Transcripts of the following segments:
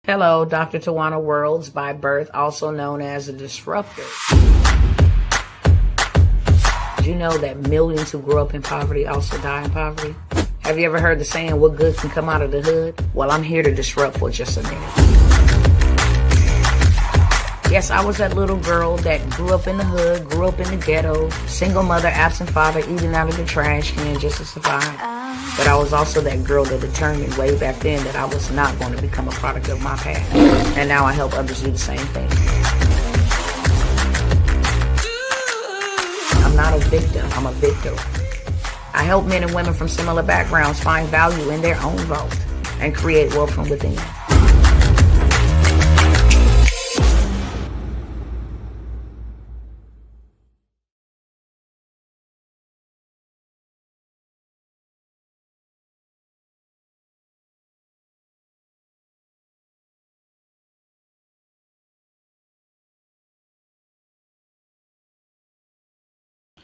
Hello, Dr. Tawana Worlds by birth, also known as a disruptor. Did you know that millions who grow up in poverty also die in poverty? Have you ever heard the saying, what good can come out of the hood? Well, I'm here to disrupt for just a minute. Yes, I was that little girl that grew up in the hood, grew up in the ghetto, single mother, absent father, eating out of the trash can just to survive. But I was also that girl that determined way back then that I was not going to become a product of my past. And now I help others do the same thing. I'm not a victim, I'm a victor. I help men and women from similar backgrounds find value in their own vault and create wealth from within.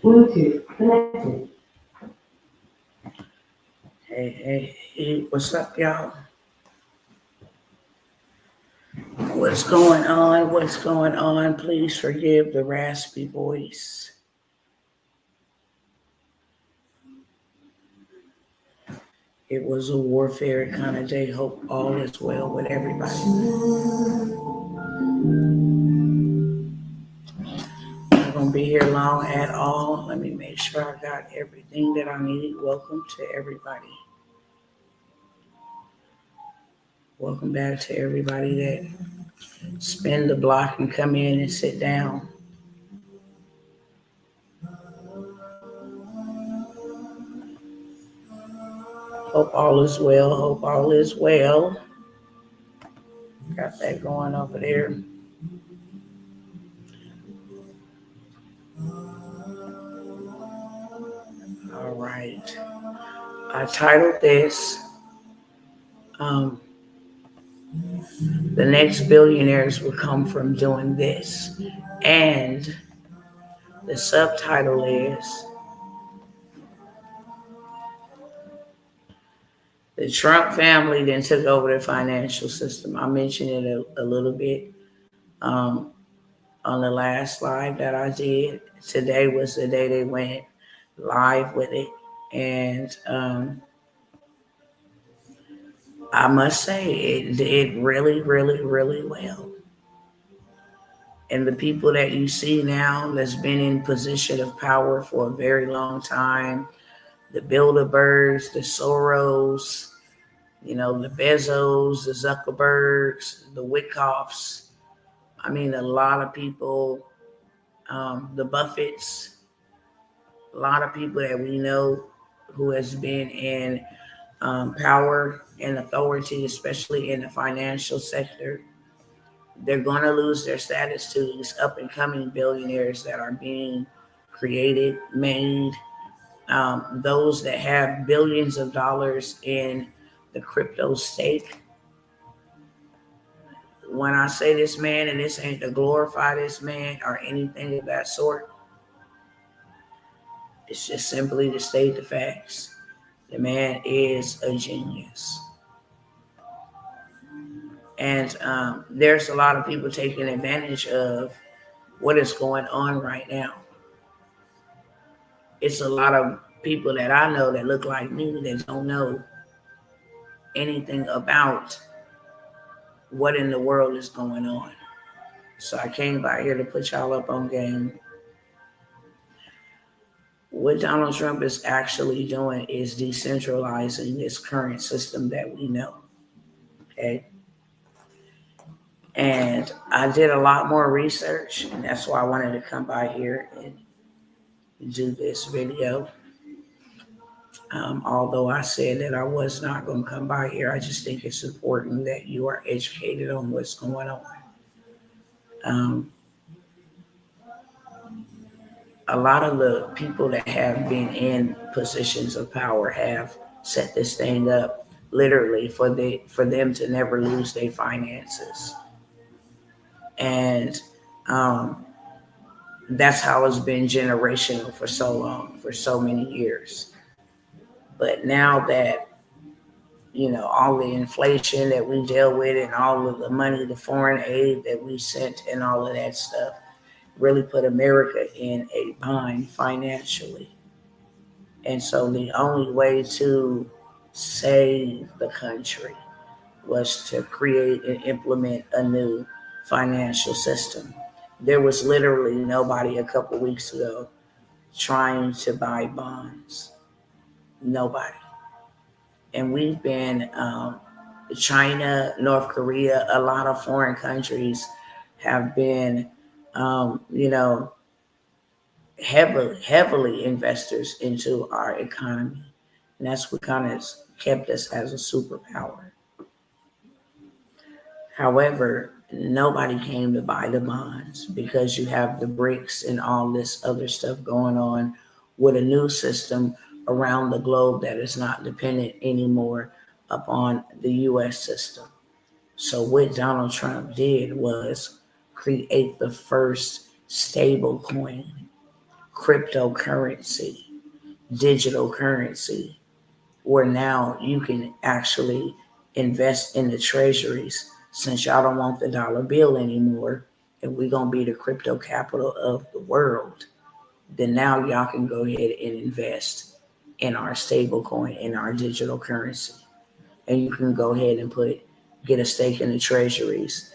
Bluetooth connected. Hey, what's up, y'all? What's going on? What's going on? Please forgive the raspy voice. It was a warfare kind of day. Hope all is well with everybody. I'm not going to be here long at all. Let me make sure I got everything that I need. Welcome to everybody. Welcome back to everybody that spin the block and come in and sit down. Hope all is well. Hope all is well. Got that going over there. All right. I titled this, The Next Billionaires Will Come From Doing This. And the subtitle is, The Trump family then took over the financial system. I mentioned it a little bit on the last live that I did. Today was the day they went live with it. And I must say it did really, really, really well. And the people that you see now that's been in position of power for a very long time, the Bilderbergs, the Soros, the Bezos, the Zuckerbergs, the Wickoffs. I mean, a lot of people, the Buffetts, a lot of people that we know who has been in power and authority, especially in the financial sector. They're going to lose their status to these up and coming billionaires that are being created, made, those that have billions of dollars in the crypto stake. When I say this man, and this ain't to glorify this man or anything of that sort, it's just simply to state the facts. The man is a genius. And there's a lot of people taking advantage of what is going on right now. It's a lot of people that I know that look like me that don't know anything about what in the world is going on. So I came by here to put y'all up on game. What Donald Trump is actually doing is decentralizing this current system that we know. Okay. And I did a lot more research, and that's why I wanted to come by here and do this video. Although I said that I was not going to come by here, I just think it's important that you are educated on what's going on. A lot of the people that have been in positions of power have set this thing up literally for them to never lose their finances. And that's how it's been generational for so long, for so many years. But now that all the inflation that we deal with and all of the money, the foreign aid that we sent and all of that stuff really put America in a bind financially. And so the only way to save the country was to create and implement a new financial system. There was literally nobody a couple weeks ago trying to buy bonds. Nobody. And we've been, China, North Korea, a lot of foreign countries have been, um, you know, heavily investors into our economy. And that's what kind of kept us as a superpower. However, nobody came to buy the bonds because you have the BRICS and all this other stuff going on with a new system around the globe that is not dependent anymore upon the US system. So, what Donald Trump did was create the first stable coin, cryptocurrency, digital currency, where now you can actually invest in the treasuries since y'all don't want the dollar bill anymore and we're going to be the crypto capital of the world. Then now y'all can go ahead and invest in our stable coin, in our digital currency. And you can go ahead and get a stake in the treasuries,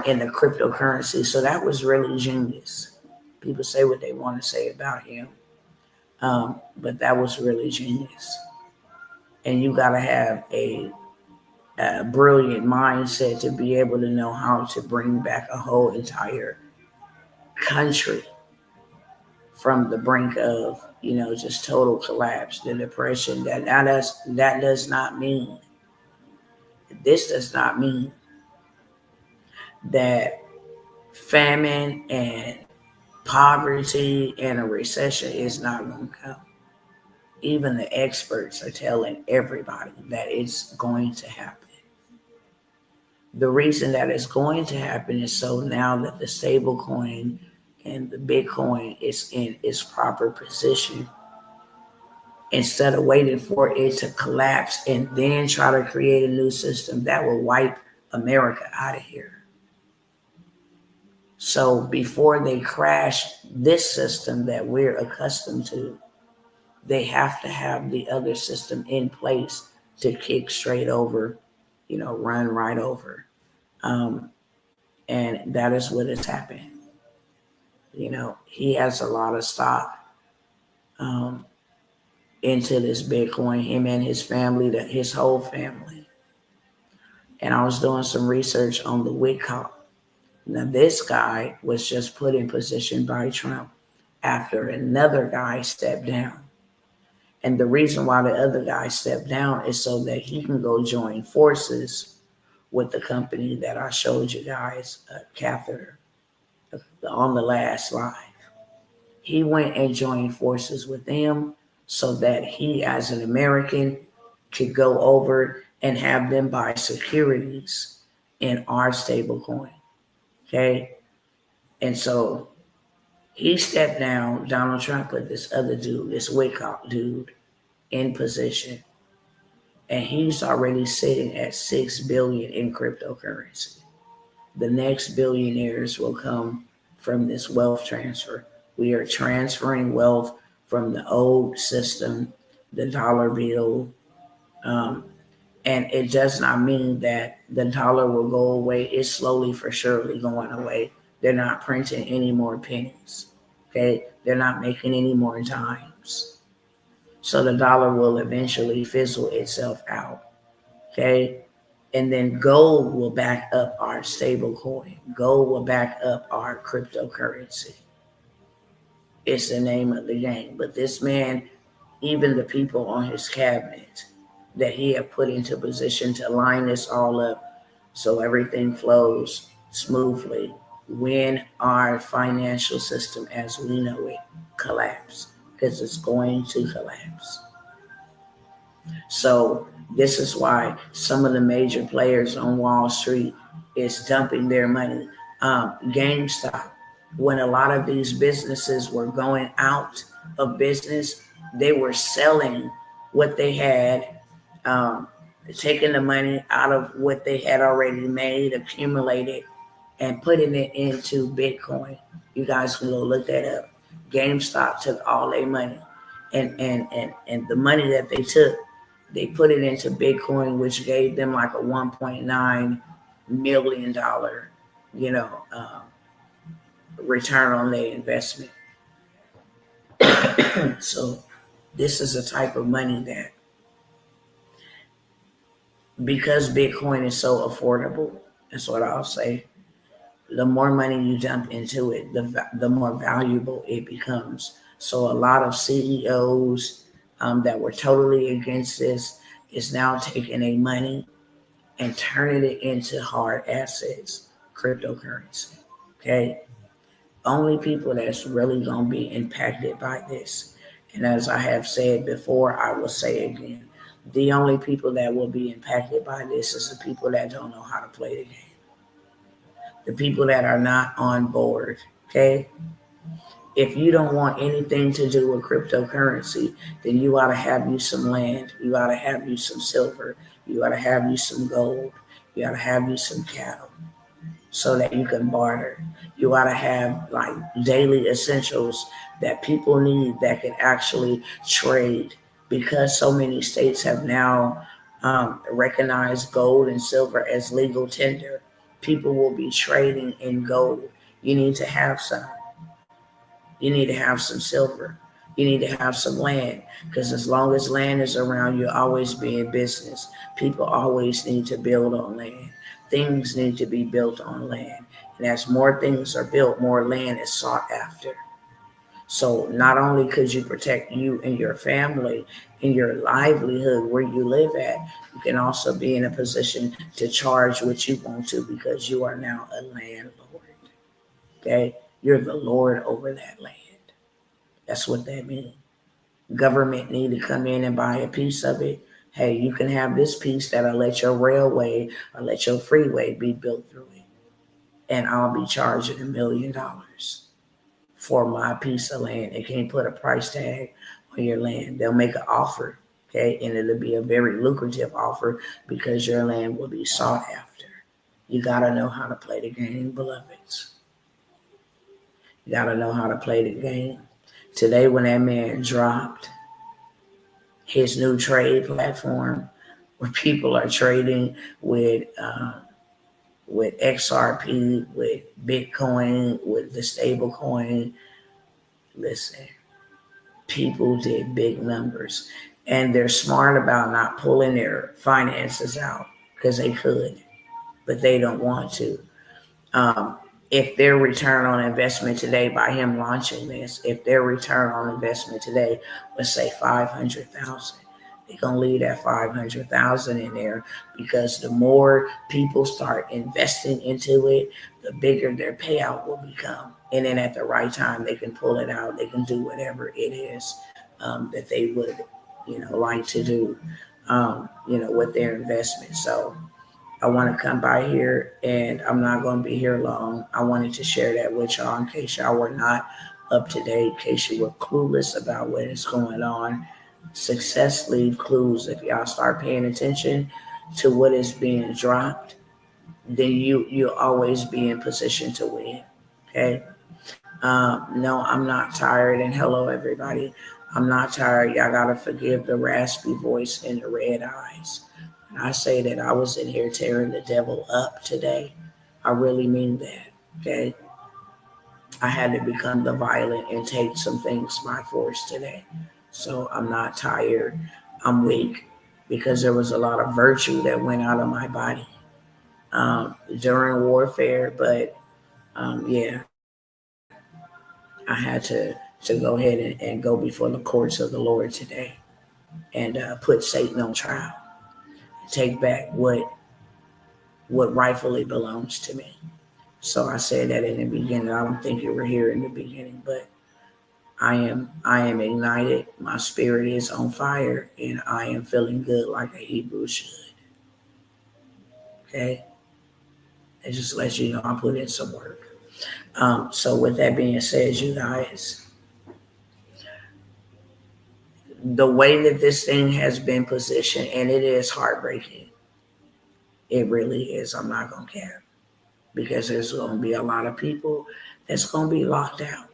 in the cryptocurrency. So that was really genius. People say what they want to say about him, but that was really genius. And you got to have a brilliant mindset to be able to know how to bring back a whole entire country from the brink of just total collapse, the depression. That does not mean, this does not mean that famine and poverty and a recession is not going to come. Even the experts are telling everybody that it's going to happen. The reason that it's going to happen is so now that the stable coin and the Bitcoin is in its proper position, instead of waiting for it to collapse and then try to create a new system that will wipe America out of here. So before they crash this system that we're accustomed to, they have to have the other system in place to kick straight over, run right over. Um, and that is what has happened. He has a lot of stock, um, into this Bitcoin, him and his family, his whole family. And I was doing some research on the Witcock. Now, this guy was just put in position by Trump after another guy stepped down. And the reason why the other guy stepped down is so that he can go join forces with the company that I showed you guys, Catheter, on the last slide. He went and joined forces with them so that he, as an American, could go over and have them buy securities in our stable coin. Okay. And so he stepped down. Donald Trump put this other dude, this Wickoff dude, in position. And he's already sitting at 6 billion in cryptocurrency. The next billionaires will come from this wealth transfer. We are transferring wealth from the old system, the dollar bill. And it does not mean that the dollar will go away. It's slowly for surely going away. They're not printing any more pennies. Okay. They're not making any more dimes. So the dollar will eventually fizzle itself out. Okay. And then gold will back up our stable coin. Gold will back up our cryptocurrency. It's the name of the game. But this man, even the people on his cabinet that he have put into position to line this all up so everything flows smoothly when our financial system as we know it collapse, because it's going to collapse. So this is why some of the major players on Wall Street is dumping their money. GameStop, when a lot of these businesses were going out of business, they were selling what they had, um, taking the money out of what they had already made, accumulated, and putting it into Bitcoin. You guys can go look that up. GameStop took all their money, and the money that they took, they put it into Bitcoin, which gave them like a $1.9 million, you know, return on their investment. So this is a type of money that, because Bitcoin is so affordable, that's what I'll say. The more money you dump into it, the more valuable it becomes. So a lot of CEOs that were totally against this is now taking their money and turning it into hard assets, cryptocurrency. Okay, only people that's really gonna be impacted by this, and as I have said before, I will say again, the only people that will be impacted by this is the people that don't know how to play the game, the people that are not on board. Okay, if you don't want anything to do with cryptocurrency, then you ought to have you some land, you ought to have you some silver, you ought to have you some gold, you ought to have you some cattle so that you can barter. You ought to have like daily essentials that people need that can actually trade, because so many states have now recognized gold and silver as legal tender. People will be trading in gold. You need to have some. You need to have some silver. You need to have some land, because as long as land is around, you'll always be in business. People always need to build on land. Things need to be built on land. And as more things are built, more land is sought after. So not only could you protect you and your family and your livelihood where you live at, you can also be in a position to charge what you want to, because you are now a landlord. Okay? You're the Lord over that land. That's what that means. Government need to come in and buy a piece of it. Hey, you can have this piece that'll let your railway or let your freeway be built through it. And I'll be charging $1 million for my piece of land. They can't put a price tag on your land. They'll make an offer, okay? And it'll be a very lucrative offer because your land will be sought after. You gotta know how to play the game, beloveds. You gotta know how to play the game. Today, when that man dropped his new trade platform, where people are trading with XRP, with Bitcoin, with the stable coin, listen, people did big numbers, and they're smart about not pulling their finances out because they could, but they don't want to. um, if their return on investment today, by him launching this, if their return on investment today was say 500,000, they're gonna leave that 500,000 in there, because the more people start investing into it, the bigger their payout will become. And then at the right time, they can pull it out. They can do whatever it is that they would, like to do, with their investment. So I want to come by here, and I'm not going to be here long. I wanted to share that with y'all in case y'all were not up to date, in case you were clueless about what is going on. Success leave clues. If y'all start paying attention to what is being dropped, then you'll always be in position to win. Okay. No, I'm not tired, and hello everybody. I'm not tired. Y'all gotta forgive the raspy voice and the red eyes. When I say that I was in here tearing the devil up today, I really mean that. Okay. I had to become the violent and take some things by force today. So I'm not tired. I'm weak because there was a lot of virtue that went out of my body during warfare. But yeah, I had to go ahead and go before the courts of the Lord today and put Satan on trial, take back what rightfully belongs to me. So I said that in the beginning. I don't think you were here in the beginning, but I am ignited. My spirit is on fire, and I am feeling good like a Hebrew should. Okay, it just lets you know I put in some work. So with that being said, you guys, The way that this thing has been positioned, and it is heartbreaking. It really is. I'm not gonna care because there's gonna be a lot of people that's gonna be locked out.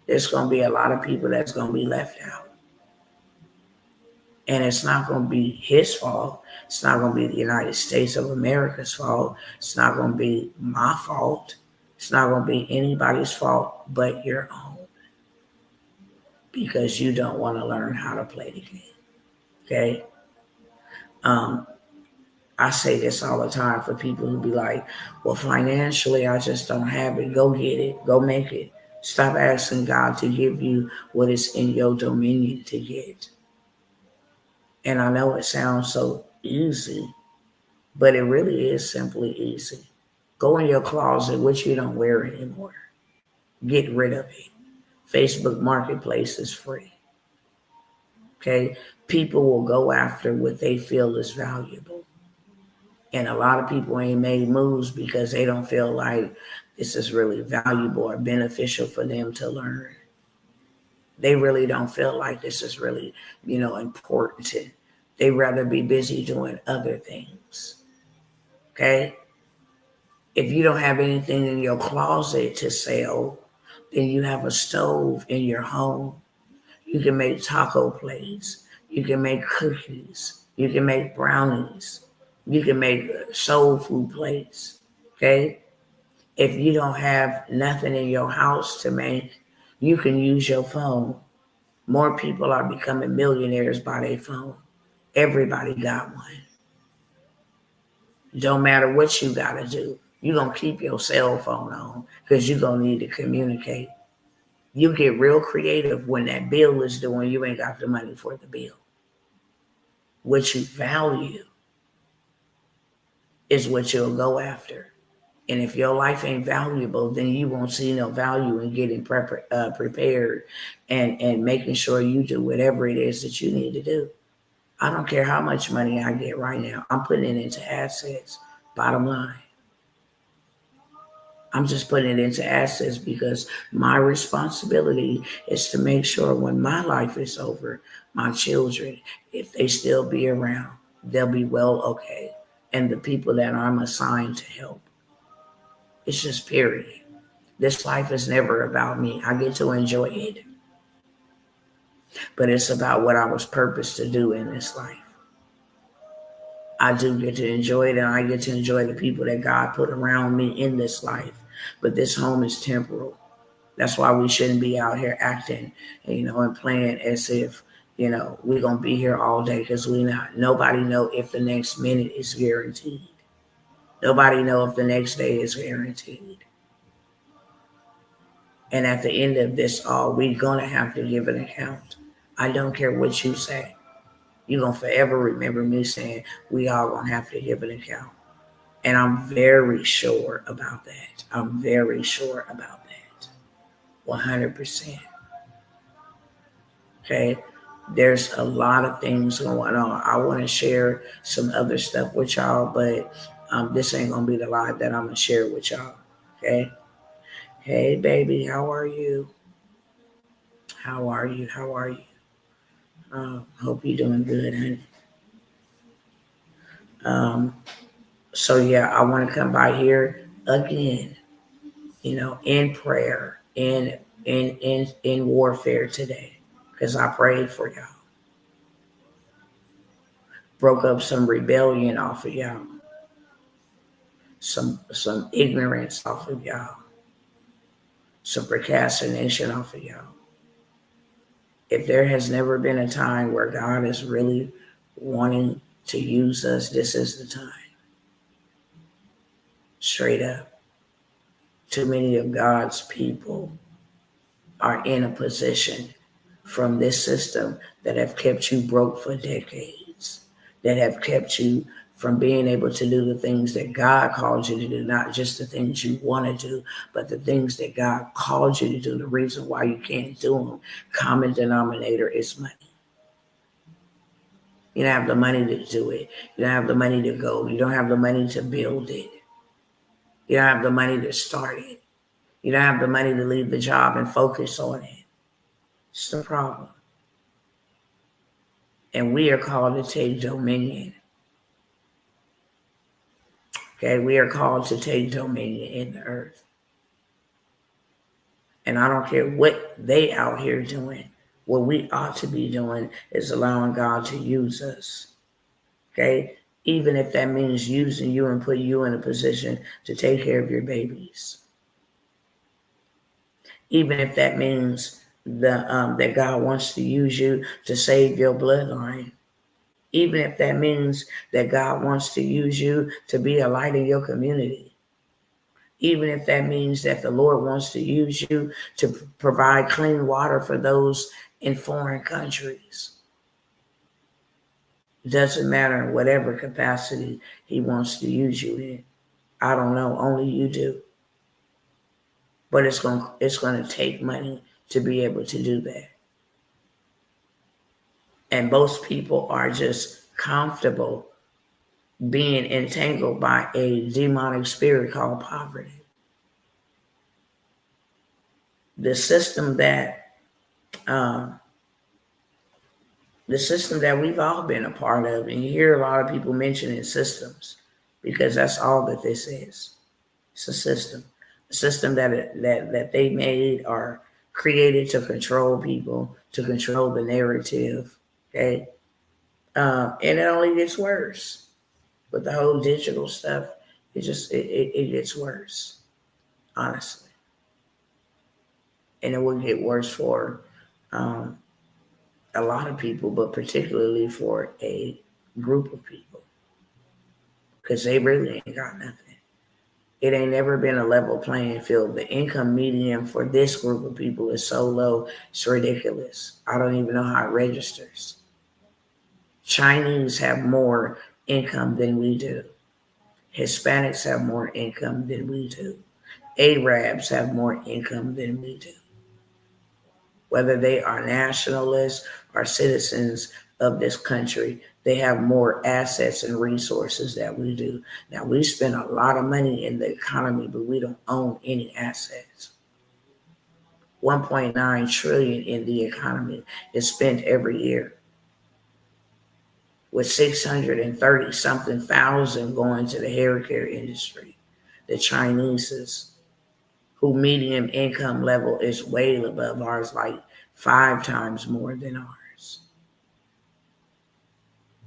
There's gonna be a lot of people that's gonna be left out. And it's not going to be his fault. It's not going to be the United States of America's fault. It's not going to be my fault. It's not going to be anybody's fault but your own because you don't want to learn how to play the game. Okay? Um, I say this all the time for people who be like, well, financially, I just don't have it. Go get it. Go make it. Stop asking God to give you what is in your dominion to get. And I know it sounds so easy, but it really is simply easy. Go in your closet, which you don't wear anymore. Get rid of it. Facebook Marketplace is free. Okay? People will go after what they feel is valuable. And a lot of people ain't made moves because they don't feel like this is really valuable or beneficial for them to learn. They really don't feel like this is really, important. They rather be busy doing other things. Okay? If you don't have anything in your closet to sell, then you have a stove in your home. You can make taco plates. You can make cookies. You can make brownies. You can make soul food plates. Okay? If you don't have nothing in your house to make, you can use your phone. More people are becoming millionaires by their phone. Everybody got one. Don't matter what you got to do. You're going to keep your cell phone on because you're going to need to communicate. You get real creative when that bill is due and you ain't got the money for the bill. What you value is what you'll go after. And if your life ain't valuable, then you won't see no value in getting prepared and making sure you do whatever it is that you need to do. I don't care how much money I get right now. I'm putting it into assets, bottom line. I'm just putting it into assets because my responsibility is to make sure when my life is over, my children, if they still be around, they'll be well okay. And the people that I'm assigned to help. It's just period. This life is never about me. I get to enjoy it. But it's about what I was purposed to do in this life. I do get to enjoy it and I get to enjoy the people that God put around me in this life. But this home is temporal. That's why we shouldn't be out here acting, and playing as if, we're going to be here all day because we not. Nobody know if the next minute is guaranteed. Nobody know if the next day is guaranteed. And at the end of this all, we're going to have to give an account. I don't care what you say. You're going to forever remember me saying we all going to have to give an account. And I'm very sure about that. I'm very sure about that. 100%. Okay? There's a lot of things going on. I want to share some other stuff with y'all, but this ain't going to be the live that I'm going to share with y'all. Okay? Hey, baby, how are you? How are you? How are you? Hope you're doing good, honey. So yeah, I want to come by here again, in prayer, in warfare today, because I prayed for y'all. Broke up some rebellion off of y'all, some ignorance off of y'all, some procrastination off of y'all. If there has never been a time where God is really wanting to use us, this is the time. Straight up. Too many of God's people are in a position from this system that have kept you broke for decades, that have kept you from being able to do the things that God called you to do, not just the things you want to do, but the things that God called you to do. The reason why you can't do them, common denominator is money. You don't have the money to do it. You don't have the money to go. You don't have the money to build it. You don't have the money to start it. You don't have the money to leave the job and focus on it. It's the problem. And we are called to take dominion. Okay, we are called to take dominion in the earth. And I don't care what they out here doing. What we ought to be doing is allowing God to use us. Okay? Even if that means using you and putting you in a position to take care of your babies. Even if that means that God wants to use you to save your bloodline. Even if that means that God wants to use you to be a light in your community. Even if that means that the Lord wants to use you to provide clean water for those in foreign countries. It doesn't matter in whatever capacity he wants to use you in. I don't know, only you do. But it's going to take money to be able to do that. And most people are just comfortable being entangled by a demonic spirit called poverty. The system that we've all been a part of, and you hear a lot of people mentioning systems because that's all that this is. It's a system that they made or created to control people, to control the narrative. Okay, and it only gets worse with the whole digital stuff. It gets worse, honestly, and it will get worse for um, a lot of people, but particularly for a group of people, because they really ain't got nothing. It ain't never been a level playing field. The income median for this group of people is so low, it's ridiculous. I don't even know how it registers. Chinese have more income than we do. Hispanics have more income than we do. Arabs have more income than we do. Whether they are nationalists or citizens of this country, they have more assets and resources than we do. Now, we spend a lot of money in the economy, but we don't own any assets. 1.9 trillion in the economy is spent every year, with 630 something thousand going to the hair care industry. The Chinese, who median income level is way above ours, like 5 times more than ours.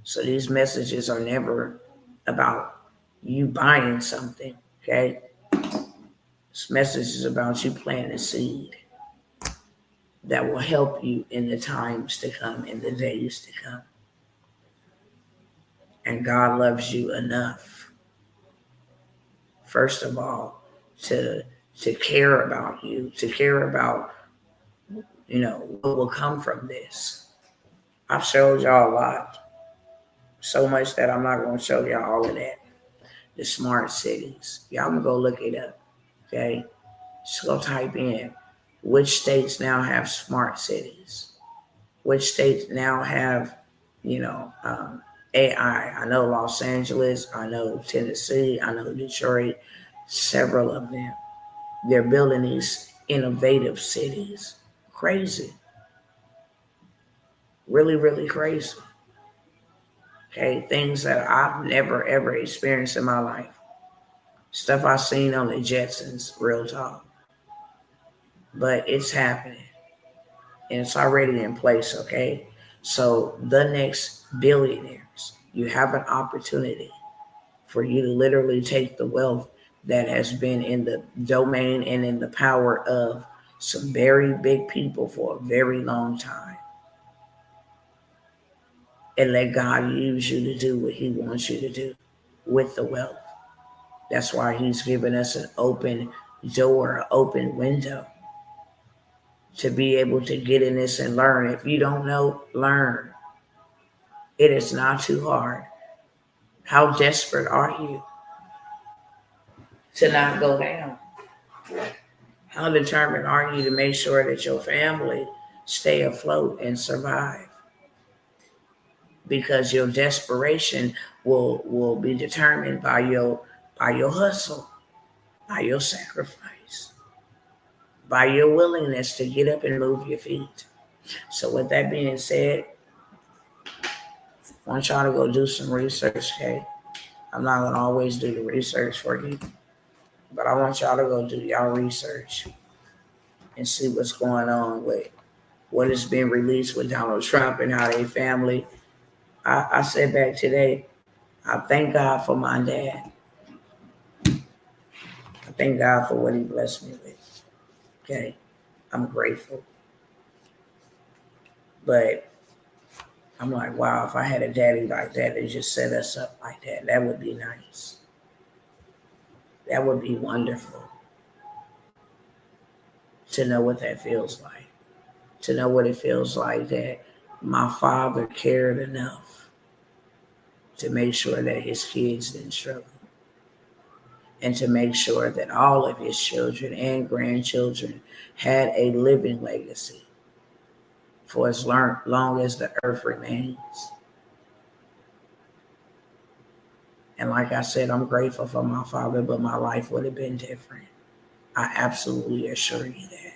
So these messages are never about you buying something, okay? This message is about you planting a seed that will help you in the times to come, in the days to come. And God loves you enough, first of all, to care about you, to care about, what will come from this. I've showed y'all a lot, so much that I'm not going to show y'all all of that. The smart cities. Y'all can go look it up, okay? Just go type in which states now have smart cities, which states now have, AI. I know Los Angeles, I know Tennessee, I know Detroit, several of them. They're building these innovative cities. Crazy. Really, really crazy. Okay, things that I've never ever experienced in my life. Stuff I've seen on the Jetsons, real talk. But it's happening. And it's already in place, okay? So the next billionaires, you have an opportunity for you to literally take the wealth that has been in the domain and in the power of some very big people for a very long time, and let God use you to do what he wants you to do with the wealth. That's why he's given us an open door, an open window to be able to get in this and learn. If you don't know, learn. It is not too hard. How desperate are you to not go down? How determined are you to make sure that your family stay afloat and survive? Because your desperation will be determined by your hustle, by your sacrifice, by your willingness to get up and move your feet. So with that being said, I want y'all to go do some research, okay? I'm not gonna always do the research for you, but I want y'all to go do y'all research and see what's going on with what has been released with Donald Trump and how they family. I said back today, I thank God for my dad. I thank God for what he blessed me with. Okay. I'm grateful. But I'm like, wow, if I had a daddy like that that just set us up like that, that would be nice. That would be wonderful to know what that feels like. To know what it feels like that my father cared enough to make sure that his kids didn't struggle. And to make sure that all of his children and grandchildren had a living legacy for as long as the earth remains. And like I said, I'm grateful for my father, but my life would have been different. I absolutely assure you that.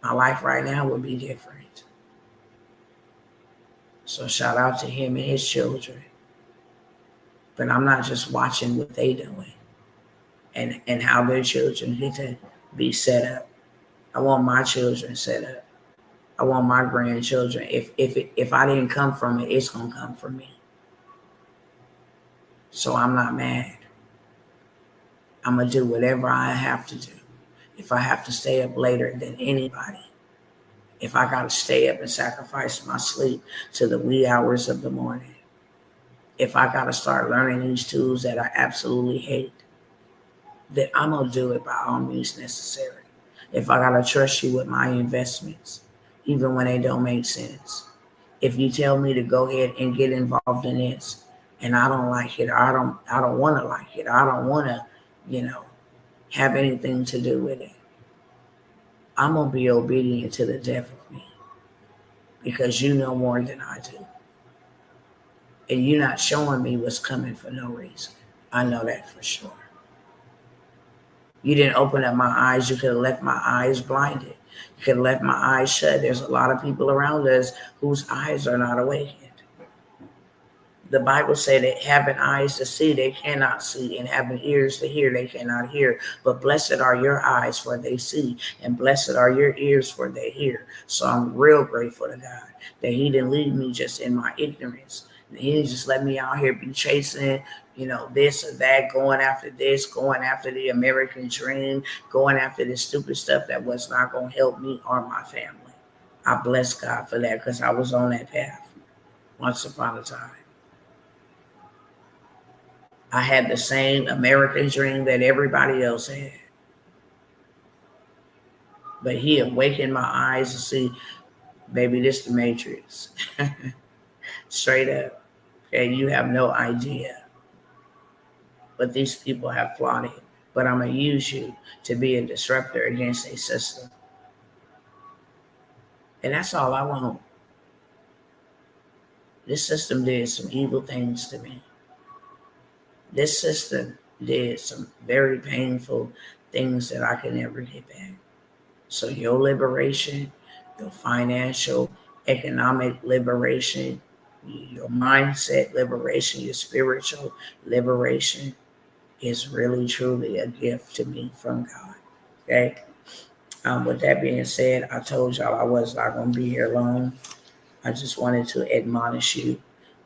My life right now would be different. So shout out to him and his children. But I'm not just watching what they doing and how their children get to be set up. I want my children set up. I want my grandchildren. If I didn't come from it, it's gonna come from me. So I'm not mad. I'm gonna do whatever I have to do. If I have to stay up later than anybody, if I gotta stay up and sacrifice my sleep to the wee hours of the morning, if I gotta start learning these tools that I absolutely hate, then I'm gonna do it by all means necessary. If I gotta trust you with my investments, even when they don't make sense. If you tell me to go ahead and get involved in this and I don't like it, or I don't wanna like it, or I don't wanna, you know, have anything to do with it, I'm gonna be obedient to the death of me because you know more than I do. And you're not showing me what's coming for no reason. I know that for sure. You didn't open up my eyes. You could have left my eyes blinded. You could have left my eyes shut. There's a lot of people around us whose eyes are not awakened. The Bible said that having eyes to see, they cannot see, and having ears to hear, they cannot hear. But blessed are your eyes, for they see, and blessed are your ears, for they hear. So I'm real grateful to God that He didn't leave me just in my ignorance. He didn't just let me out here be chasing, this or that, going after this, going after the American dream, going after this stupid stuff that was not going to help me or my family. I bless God for that because I was on that path once upon a time. I had the same American dream that everybody else had. But He awakened my eyes to see, baby, this the Matrix. Straight up. Okay, you have no idea what these people have plotted. But I'm going to use you to be a disruptor against a system. And that's all I want. This system did some evil things to me. This system did some very painful things that I can never get back. So your liberation, your financial, economic liberation, your mindset liberation, your spiritual liberation is really, truly a gift to me from God. Okay? With that being said, I told y'all I was not going to be here long. I just wanted to admonish you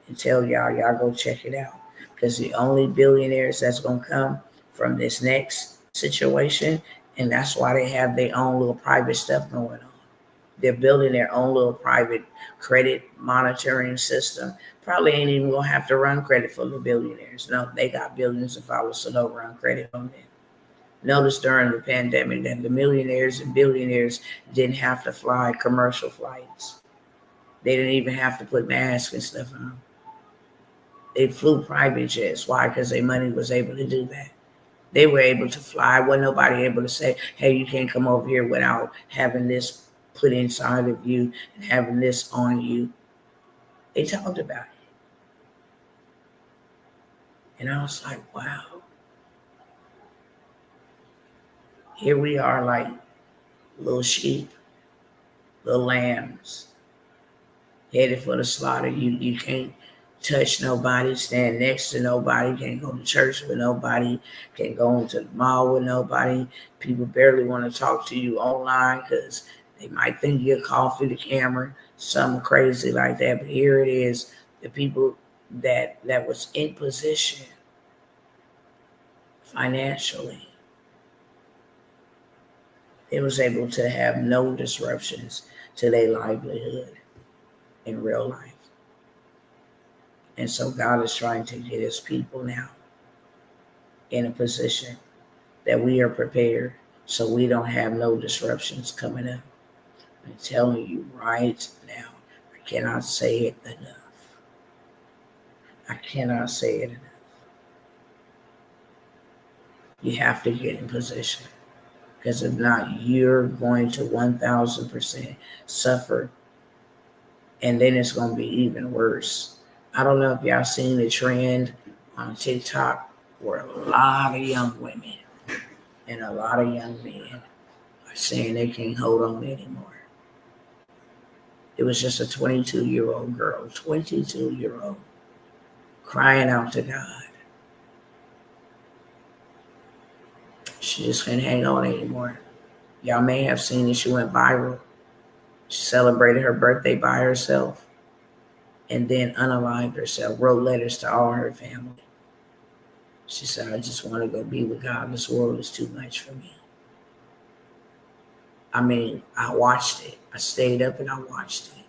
and tell y'all go check it out. Because the only billionaires that's going to come from this next situation, and that's why they have their own little private stuff going on. They're building their own little private credit monitoring system. Probably ain't even going to have to run credit for the billionaires. No, they got billions of dollars, so they'll run credit on them. Notice during the pandemic that the millionaires and billionaires didn't have to fly commercial flights. They didn't even have to put masks and stuff on. They flew private jets. Why? Because their money was able to do that. They were able to fly. Wasn't nobody able to say, hey, you can't come over here without having this put inside of you and having this on you. They talked about it. And I was like, wow. Here we are like little sheep, little lambs, headed for the slaughter. You can't touch nobody, stand next to nobody, can't go to church with nobody, can't go into the mall with nobody. People barely want to talk to you online because they might think you're caught through the camera, something crazy like that. But here it is, the people that was in position financially, they was able to have no disruptions to their livelihood in real life. And so God is trying to get his people now in a position that we are prepared so we don't have no disruptions coming up. I'm telling you right now, I cannot say it enough. I cannot say it enough. You have to get in position because if not, you're going to 1000% suffer, and then it's going to be even worse. I don't know if y'all seen the trend on TikTok where a lot of young women and a lot of young men are saying they can't hold on anymore. It was just a 22-year-old girl, 22-year-old, crying out to God. She just couldn't hang on anymore. Y'all may have seen it. She went viral. She celebrated her birthday by herself and then unalived herself, wrote letters to all her family. She said, I just want to go be with God. This world is too much for me. I mean, I watched it. I stayed up and I watched it.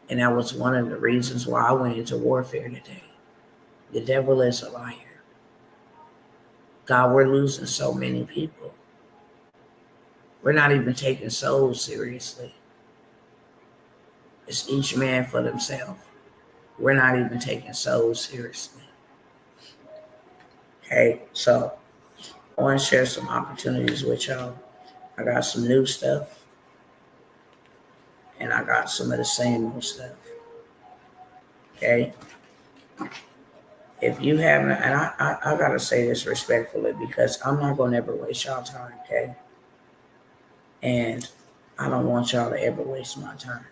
And that was one of the reasons why I went into warfare today. The devil is a liar. God, we're losing so many people. We're not even taking souls seriously. It's each man for themselves. We're not even taking souls seriously. Okay, so I want to share some opportunities with y'all. I got some new stuff and I got some of the same old stuff. Okay. If you haven't, and I gotta say this respectfully because I'm not gonna ever waste y'all time, okay? And I don't want y'all to ever waste my time.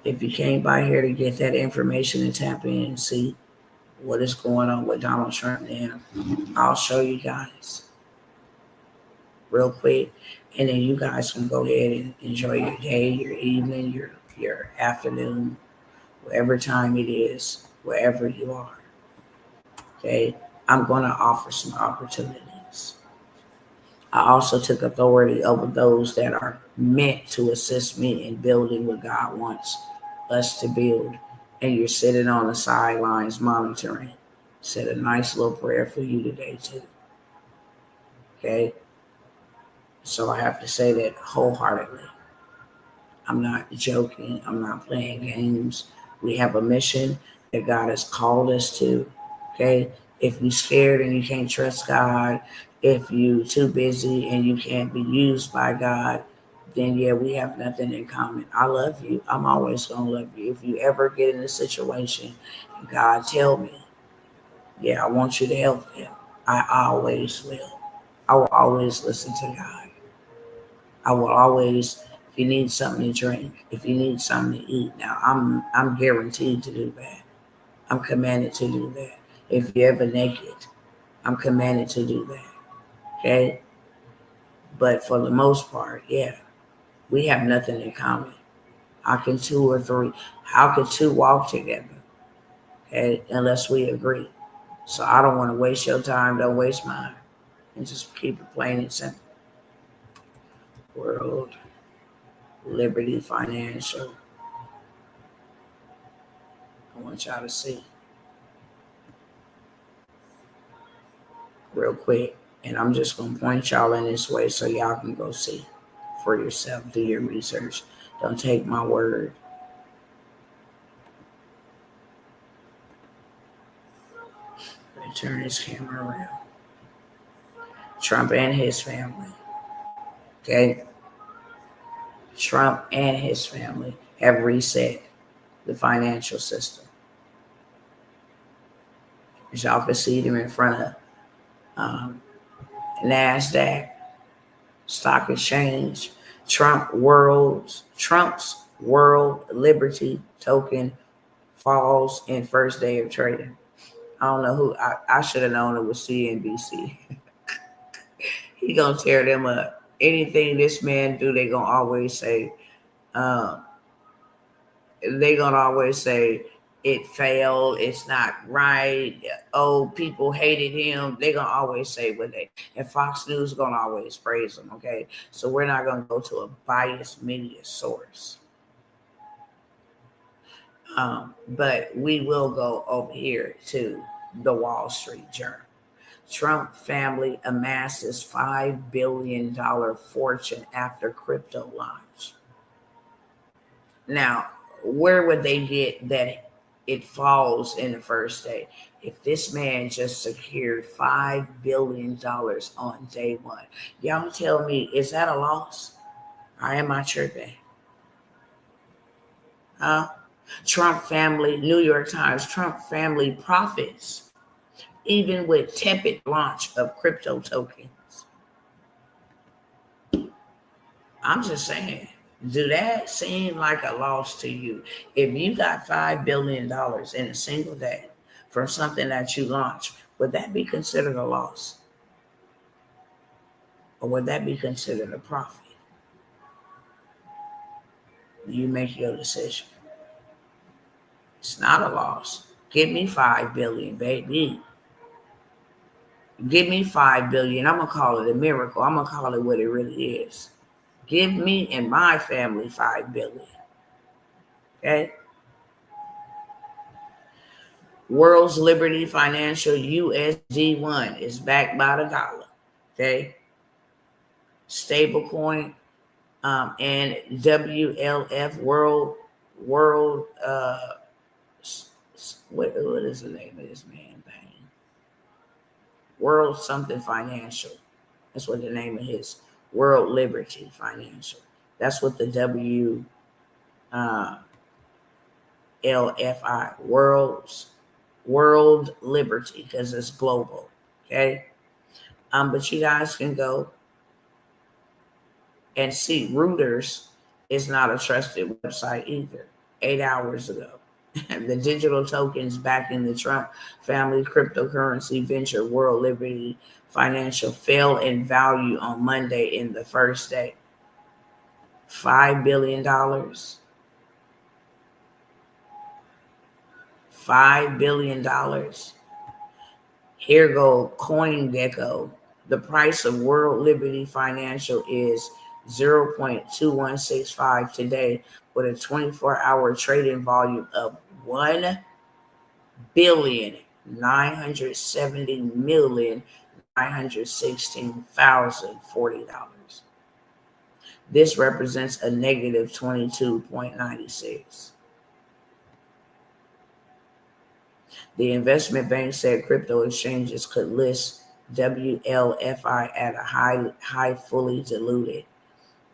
If you came by here to get that information and tap in and see what is going on with Donald Trump now, I'll show you guys real quick, and then you guys can go ahead and enjoy your day, your evening, your afternoon, whatever time it is, wherever you are. Okay, I'm going to offer some opportunities. I also took authority over those that are meant to assist me in building what God wants us to build. And you're sitting on the sidelines monitoring. Said a nice little prayer for you today, too. Okay? So I have to say that wholeheartedly. I'm not joking. I'm not playing games. We have a mission that God has called us to. Okay? If you're scared and you can't trust God, if you're too busy and you can't be used by God, then yeah, we have nothing in common. I love you. I'm always going to love you. If you ever get in a situation, God tell me, yeah, I want you to help them. I always will. I will always listen to God. I will always, if you need something to drink, if you need something to eat, now I'm guaranteed to do that. I'm commanded to do that. If you're ever naked, I'm commanded to do that. Okay? But for the most part, yeah, we have nothing in common. How can two or three, how can two walk together? Okay, unless we agree. So I don't want to waste your time, don't waste mine. And just keep it plain and simple. World Liberty Financial. I want y'all to see real quick. And I'm just going to point y'all in this way so y'all can go see for yourself. Do your research. Don't take my word. Let me turn this camera around. Trump and his family. Okay? Trump and his family have reset the financial system. As y'all can see them in front of NASDAQ, Stock Exchange, Trump's World Liberty token falls in first day of trading. I don't know who. I should have known it was CNBC. He gonna tear them up. Anything this man do, they gonna always say. Um, they gonna always say it failed. It's not right. Oh, people hated him. They gonna always say what they. And Fox News gonna always praise him. Okay, so we're not gonna go to a biased media source. But we will go over here to the Wall Street Journal. Trump family amasses $5 billion fortune after crypto launch. Now, where would they get that it falls in the first day? If this man just secured $5 billion on day one, y'all tell me, is that a loss? Or am I tripping? Huh? Trump family, New York Times, Trump family profits even with tepid launch of crypto tokens. I'm just saying, do that seem like a loss to you? If you got $5 billion in a single day from something that you launched, would that be considered a loss? Or would that be considered a profit? You make your decision. It's not a loss. Give me 5 billion, baby. Give me 5 billion. I'm gonna call it a miracle. I'm gonna call it what it really is. Give me and my family 5 billion. Okay. World's Liberty Financial USD1 is backed by the dollar. Okay. Stablecoin and WLF World what is the name of this man thing? World something financial. That's what the name of his World Liberty Financial. That's what the WLFI World Liberty, because it's global. Okay. But you guys can go and see. Reuters is not a trusted website either. 8 hours ago. The digital tokens backing the Trump family cryptocurrency venture World Liberty Financial fell in value on Monday in the first day. $5 billion. $5 billion. Here go CoinGecko. The price of World Liberty Financial is 0.2165 today, with a 24-hour trading volume of $1,970,916,040. This represents a negative 22.96. The investment bank said crypto exchanges could list WLFI at a high fully diluted.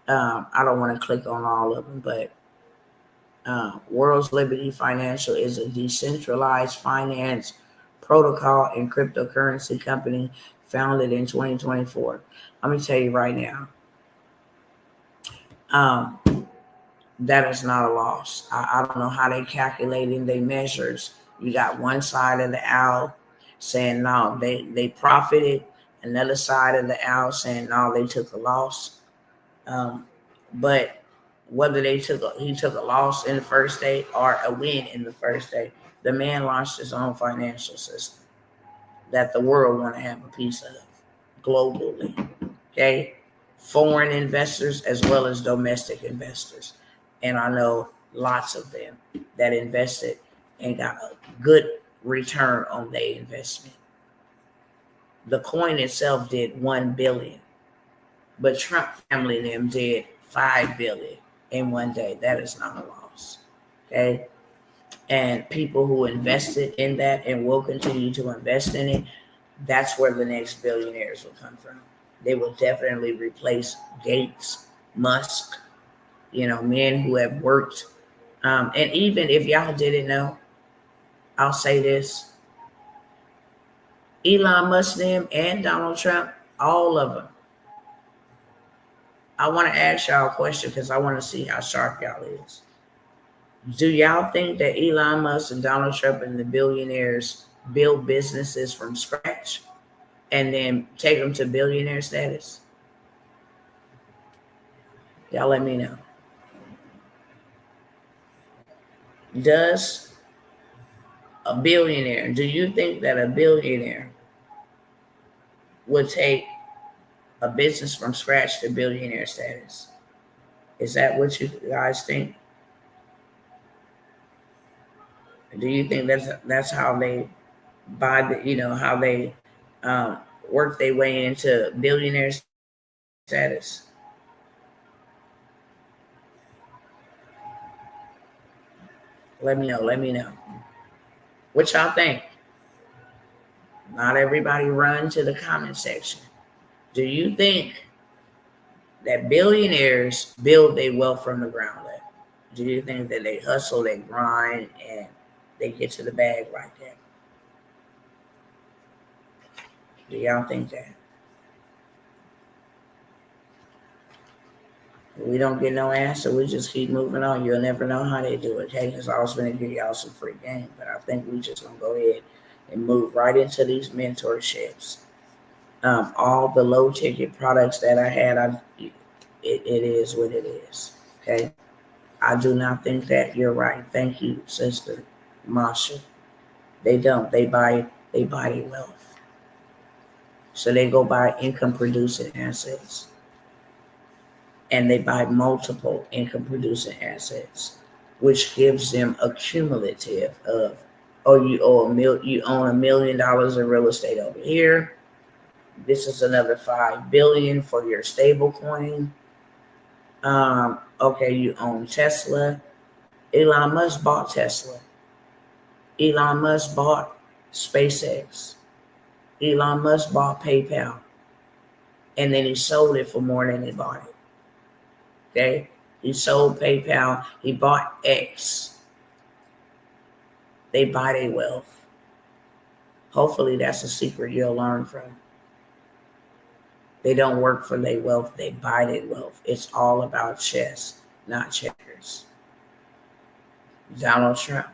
I don't want to click on all of them, but World's Liberty Financial is a decentralized finance protocol and cryptocurrency company founded in 2024. Let me tell you right now, that is not a loss. I don't know how they calculating their measures. You got one side of the owl saying no, they profited. Another side of the owl saying no, they took a loss. But whether he took a loss in the first day or a win in the first day, the man launched his own financial system that the world want to have a piece of globally. Okay, foreign investors as well as domestic investors, and I know lots of them that invested and got a good return on their investment. The coin itself did 1 billion, but Trump family them did 5 billion in one day. That is not a loss. Okay. And people who invested in that and will continue to invest in it, that's where the next billionaires will come from. They will definitely replace Gates, Musk, men who have worked. And even if y'all didn't know, I'll say this: Elon Musk, them, and Donald Trump, all of them. I want to ask y'all a question because I want to see how sharp y'all is. Do y'all think that Elon Musk and Donald Trump and the billionaires build businesses from scratch and then take them to billionaire status? Y'all let me know. Does a billionaire, do you think that a billionaire would take a business from scratch to billionaire status? Is that what you guys think? Do you think that's how they buy the, how they um, work their way into billionaire status? Let me know. Let me know. What y'all think? Not everybody run to the comment section. Do you think that billionaires build their wealth from the ground up? Do you think that they hustle, they grind, and they get to the bag like that? Do y'all think that? If we don't get no answer, we just keep moving on. You'll never know how they do it. Okay, because I was going to give y'all some free game, but I think we just going to go ahead and move right into these mentorships. All the low ticket products that I had, it is what it is. Okay, I do not think that. You're right. Thank you, Sister Masha. They don't. They buy their wealth. So they go buy income producing assets, and they buy multiple income producing assets, which gives them a cumulative of, oh, you own $1 million of real estate over here. This is another 5 billion for your stable coin. Okay, you own Tesla. Elon Musk bought Tesla. Elon Musk bought SpaceX. Elon Musk bought PayPal. And then he sold it for more than he bought it. Okay? He sold PayPal. He bought X. They buy their wealth. Hopefully that's a secret you'll learn from. They don't work for their wealth. They buy their wealth. It's all about chess, not checkers. Donald Trump,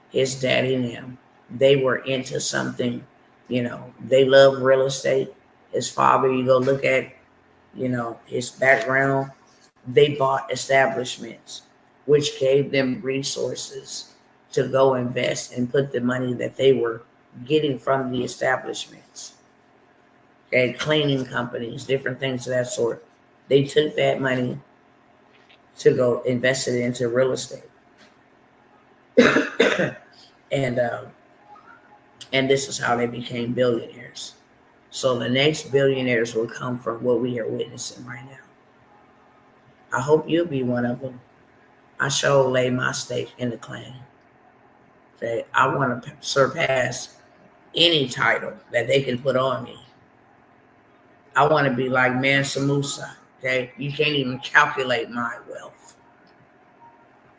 his daddy and them, they were into something, they love real estate. His father, you go look at, his background, they bought establishments, which gave them resources to go invest and put the money that they were getting from the establishments. Okay, cleaning companies, different things of that sort. They took that money to go invest it into real estate. and and this is how they became billionaires. So the next billionaires will come from what we are witnessing right now. I hope you'll be one of them. I sure lay my stake in the claim. Okay, I want to surpass any title that they can put on me. I want to be like Mansa Musa. Okay, you can't even calculate my wealth.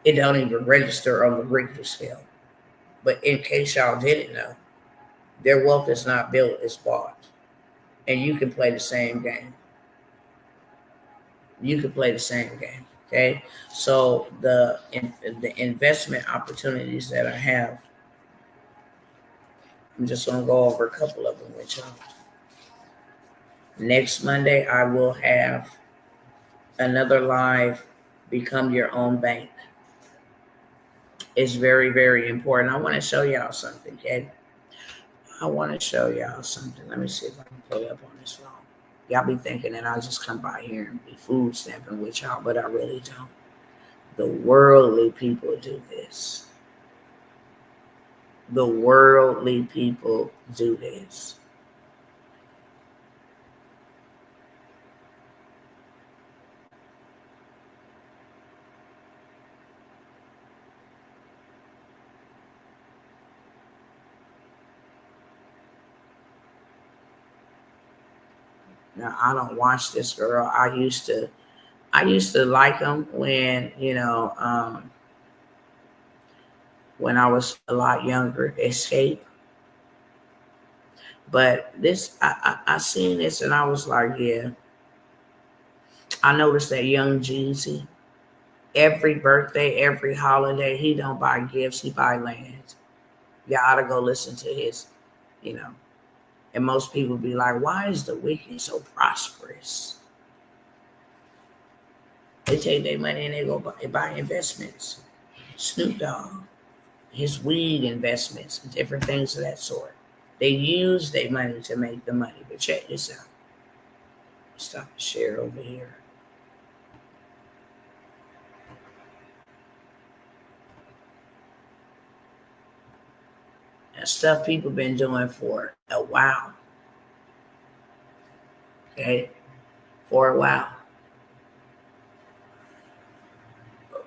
It don't even register on the Richter scale. But in case y'all didn't know, their wealth is not built, it's bought. And you can play the same game. You can play the same game. Okay. So the investment opportunities that I have, I'm just gonna go over a couple of them with y'all. Next Monday, I will have another live, Become Your Own Bank. It's very, very important. I want to show y'all something, okay? I want to show y'all something. Let me see if I can pull it up on this phone. Y'all be thinking that I'll just come by here and be food stamping with y'all, but I really don't. The worldly people do this. The worldly people do this. Now I don't watch this girl. I used to like them when I was a lot younger. Escape. But this, I seen this and I was like, yeah. I noticed that Young Jeezy. Every birthday, every holiday, he don't buy gifts, he buy land. You ought to go listen to his, you know. And most people be like, why is the wicked so prosperous? They take their money and they go buy investments. Snoop Dogg, his weed investments, different things of that sort. They use their money to make the money. But check this out. Stop the share over here. And stuff people been doing for a while. Okay? For a while.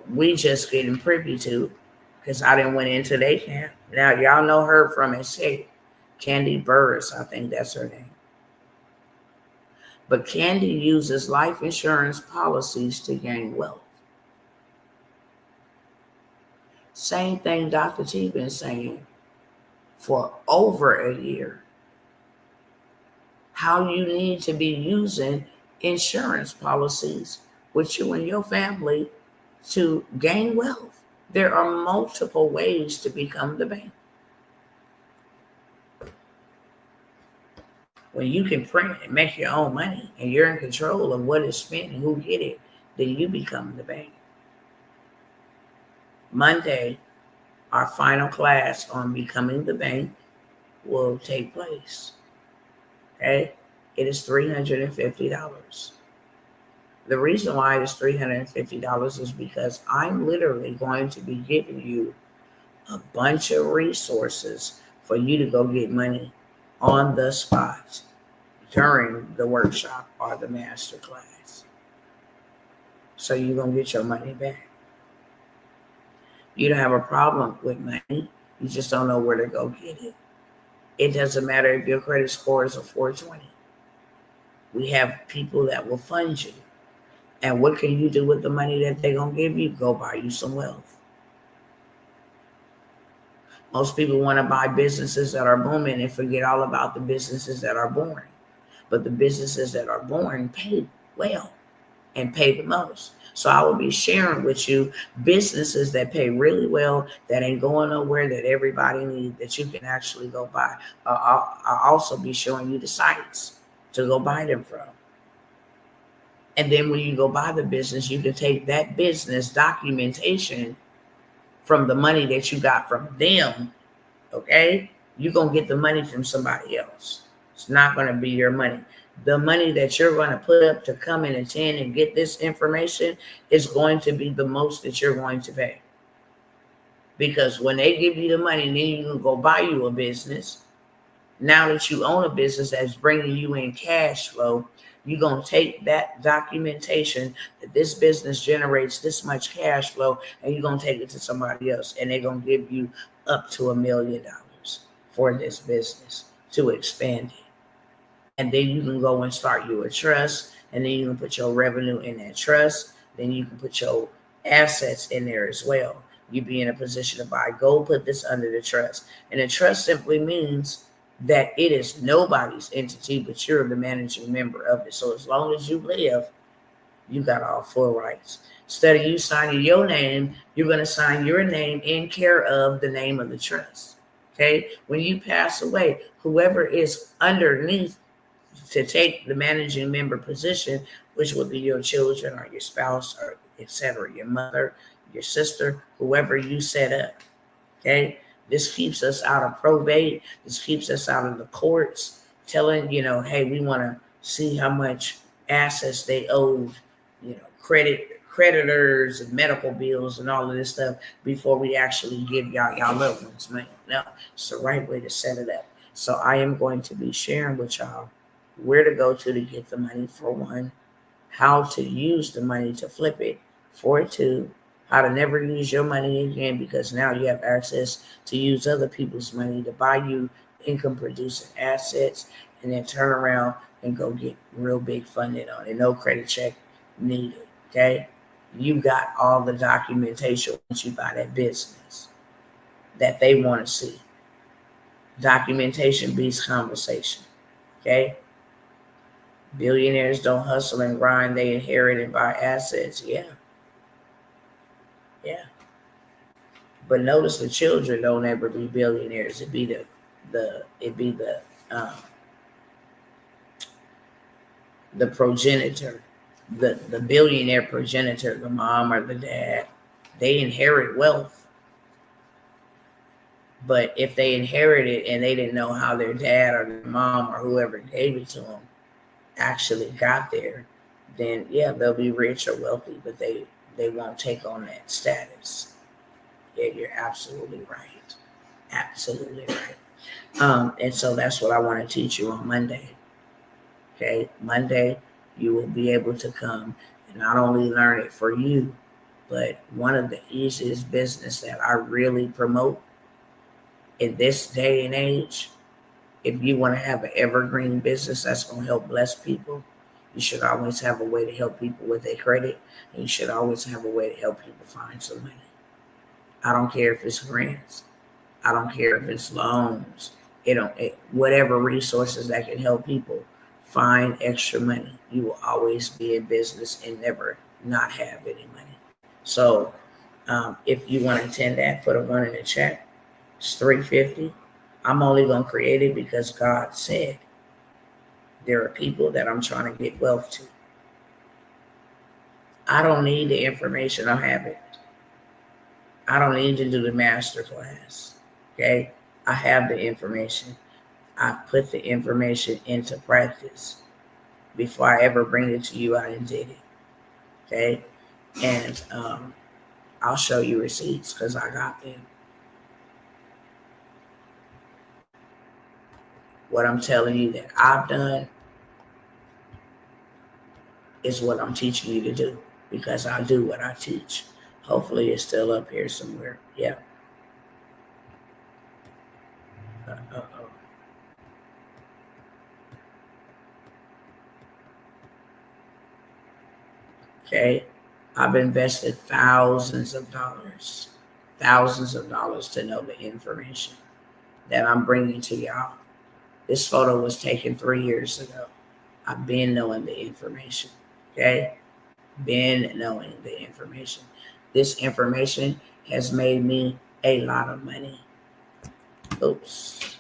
We just getting privy to because I didn't went into their camp. Now y'all know her from Escape. Candy Burris, I think that's her name. But Candy uses life insurance policies to gain wealth. Same thing Dr. T been saying for over a year. How you need to be using insurance policies with you and your family to gain wealth. There are multiple ways to become the bank. When you can print and make your own money and you're in control of what is spent and who get it, then you become the bank. Monday, our final class on becoming the bank will take place. Okay? It is $350. The reason why it is $350 is because I'm literally going to be giving you a bunch of resources for you to go get money on the spot during the workshop or the master class. So you're going to get your money back. You don't have a problem with money. You just don't know where to go get it. It doesn't matter if your credit score is a 420. We have people that will fund you. And what can you do with the money that they're going to give you? Go buy you some wealth. Most people want to buy businesses that are booming and forget all about the businesses that are boring. But the businesses that are boring pay well and pay the most. So I will be sharing with you businesses that pay really well, that ain't going nowhere, that everybody needs, that you can actually go buy. I'll also be showing you the sites to go buy them from. And then when you go buy the business, you can take that business documentation from the money that you got from them, okay? You're going to get the money from somebody else. It's not going to be your money. The money that you're going to put up to come and attend and get this information is going to be the most that you're going to pay. Because when they give you the money, then you can go buy you a business. Now that you own a business that's bringing you in cash flow, you're going to take that documentation that this business generates this much cash flow, and you're going to take it to somebody else, and they're going to give you up to $1 million for this business to expand it. And then you can go and start you a trust, and then you can put your revenue in that trust. Then you can put your assets in there as well. You be in a position to buy gold, put this under the trust. And the trust simply means that it is nobody's entity, but you're the managing member of it. So as long as you live, you got all full rights. Instead of you signing your name, you're going to sign your name in care of the name of the trust. Okay? When you pass away, whoever is underneath to take the managing member position, which would be your children or your spouse or etc., your mother, your sister, whoever you set up. Okay? This keeps us out of probate. This keeps us out of the courts telling, hey, we want to see how much assets they owed, creditors and medical bills and all of this stuff before we actually give y'all loved ones money. No, it's the right way to set it up. So I am going to be sharing with y'all where to go to get the money, for one, how to use the money to flip it, for two, how to never use your money again, because now you have access to use other people's money to buy you income producing assets, and then turn around and go get real big funding on it. No credit check needed. Okay? You got all the documentation once you buy that business that they want to see. Documentation beats conversation. Okay? Billionaires don't hustle and grind, they inherit and buy assets. Yeah. But notice the children don't ever be billionaires. It be um, the progenitor, the billionaire progenitor, the mom or the dad. They inherit wealth, but if they inherit it and they didn't know how their dad or their mom or whoever gave it to them actually got there, then yeah, they'll be rich or wealthy, but they won't take on that status. Yeah, you're absolutely right. Absolutely right. And so that's what I want to teach you on Monday. Okay, Monday, you will be able to come and not only learn it for you, but one of the easiest business that I really promote in this day and age. If you want to have an evergreen business that's going to help bless people, you should always have a way to help people with their credit, and you should always have a way to help people find some money. I don't care if it's grants. I don't care if it's loans. Whatever resources that can help people find extra money. You will always be in business and never not have any money. So if you want to attend that, put a one in the chat. It's $350. I'm only gonna create it because God said there are people that I'm trying to get wealth to. I don't need the information. I have it. I don't need to do the master class. Okay, I have the information. I put the information into practice before I ever bring it to you. I did it. Okay, and I'll show you receipts because I got them. What I'm telling you that I've done is what I'm teaching you to do because I do what I teach. Hopefully, it's still up here somewhere. Yeah. Uh-oh. Okay. I've invested thousands of dollars to know the information that I'm bringing to y'all. This photo was taken 3 years ago. I've been knowing the information. Okay. Been knowing the information. This information has made me a lot of money. Oops.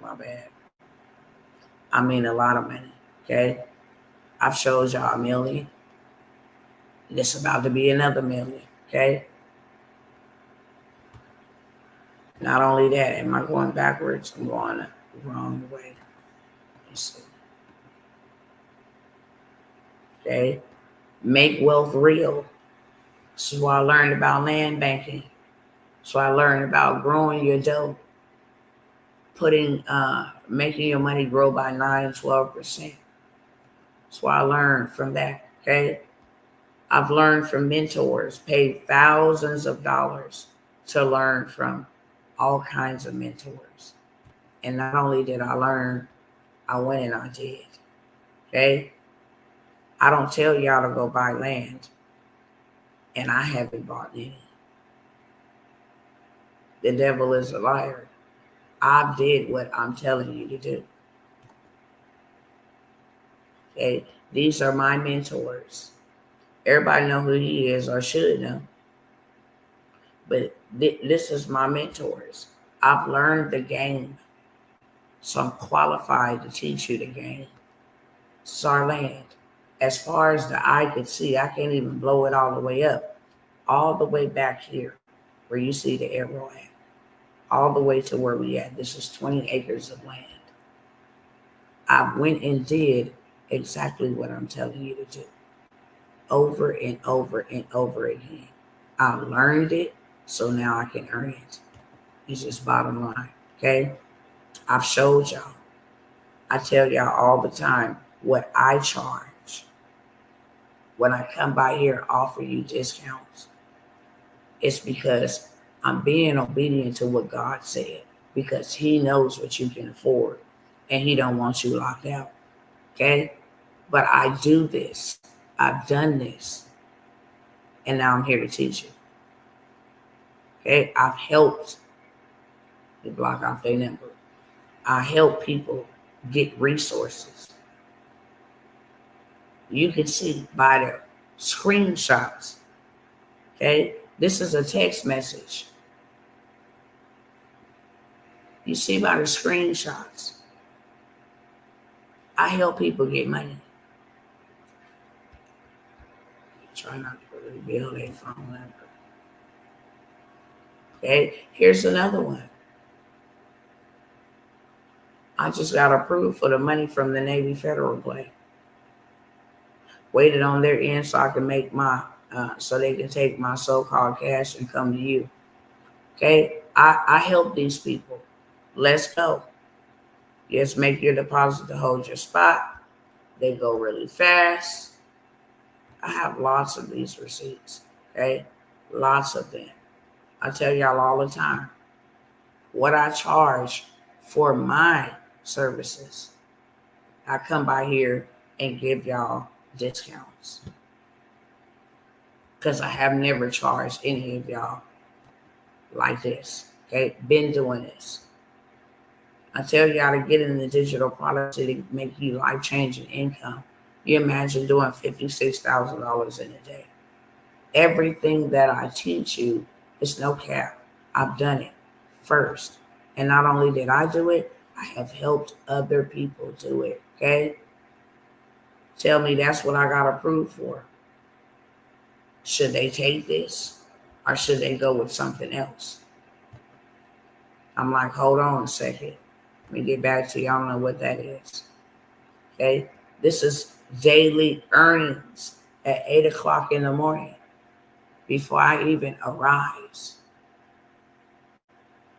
My bad. I mean, a lot of money. Okay. I've showed y'all a million. It's about to be another million. Okay. Not only that, am I going backwards? I'm going the wrong way. Let's see. Okay. Make wealth real. This is what I learned about land banking. So I learned about growing your dough, making your money grow by 9 and 12%. That's what I learned from that. Okay. I've learned from mentors, paid thousands of dollars to learn from all kinds of mentors. And not only did I learn, I went and I did. Okay. I don't tell y'all to go buy land, and I haven't bought any. The devil is a liar. I did what I'm telling you to do. Okay. These are my mentors. Everybody know who he is or should know. But this is my mentors. I've learned the game. So I'm qualified to teach you the game. It's our land. As far as the eye could see, I can't even blow it all the way up. All the way back here where you see the arrow at. All the way to where we at. This is 20 acres of land. I went and did exactly what I'm telling you to do. Over and over and over again. I learned it, so now I can earn it. It's just bottom line. Okay? I've showed y'all. I tell y'all all the time what I charge. When I come by here and offer you discounts, it's because I'm being obedient to what God said, because he knows what you can afford and he don't want you locked out. Okay? But I do this. I've done this. And now I'm here to teach you. Okay? I've helped to block off their number. I help people get resources. You can see by the screenshots. Okay? This is a text message. You see by the screenshots. I help people get money. Try not to reveal their phone number. Okay, here's another one. I just got approved for the money from the Navy Federal Play. Waited on their end so I can make so they can take my so-called cash and come to you. Okay, I help these people. Let's go. Yes, make your deposit to hold your spot. They go really fast. I have lots of these receipts. Okay, lots of them. I tell y'all all the time what I charge for my services. I come by here and give y'all discounts because I have never charged any of y'all like this. Okay, been doing this. I tell y'all to get in the digital product to make you life-changing income. You imagine doing $56,000 in a day. Everything that I teach you is no cap. I've done it first. And not only did I do it, I have helped other people do it. Okay? Tell me that's what I got approved for. Should they take this or should they go with something else? I'm like, hold on a second. Let me get back to you. I don't know what that is. Okay? This is daily earnings at 8 o'clock in the morning before I even arise.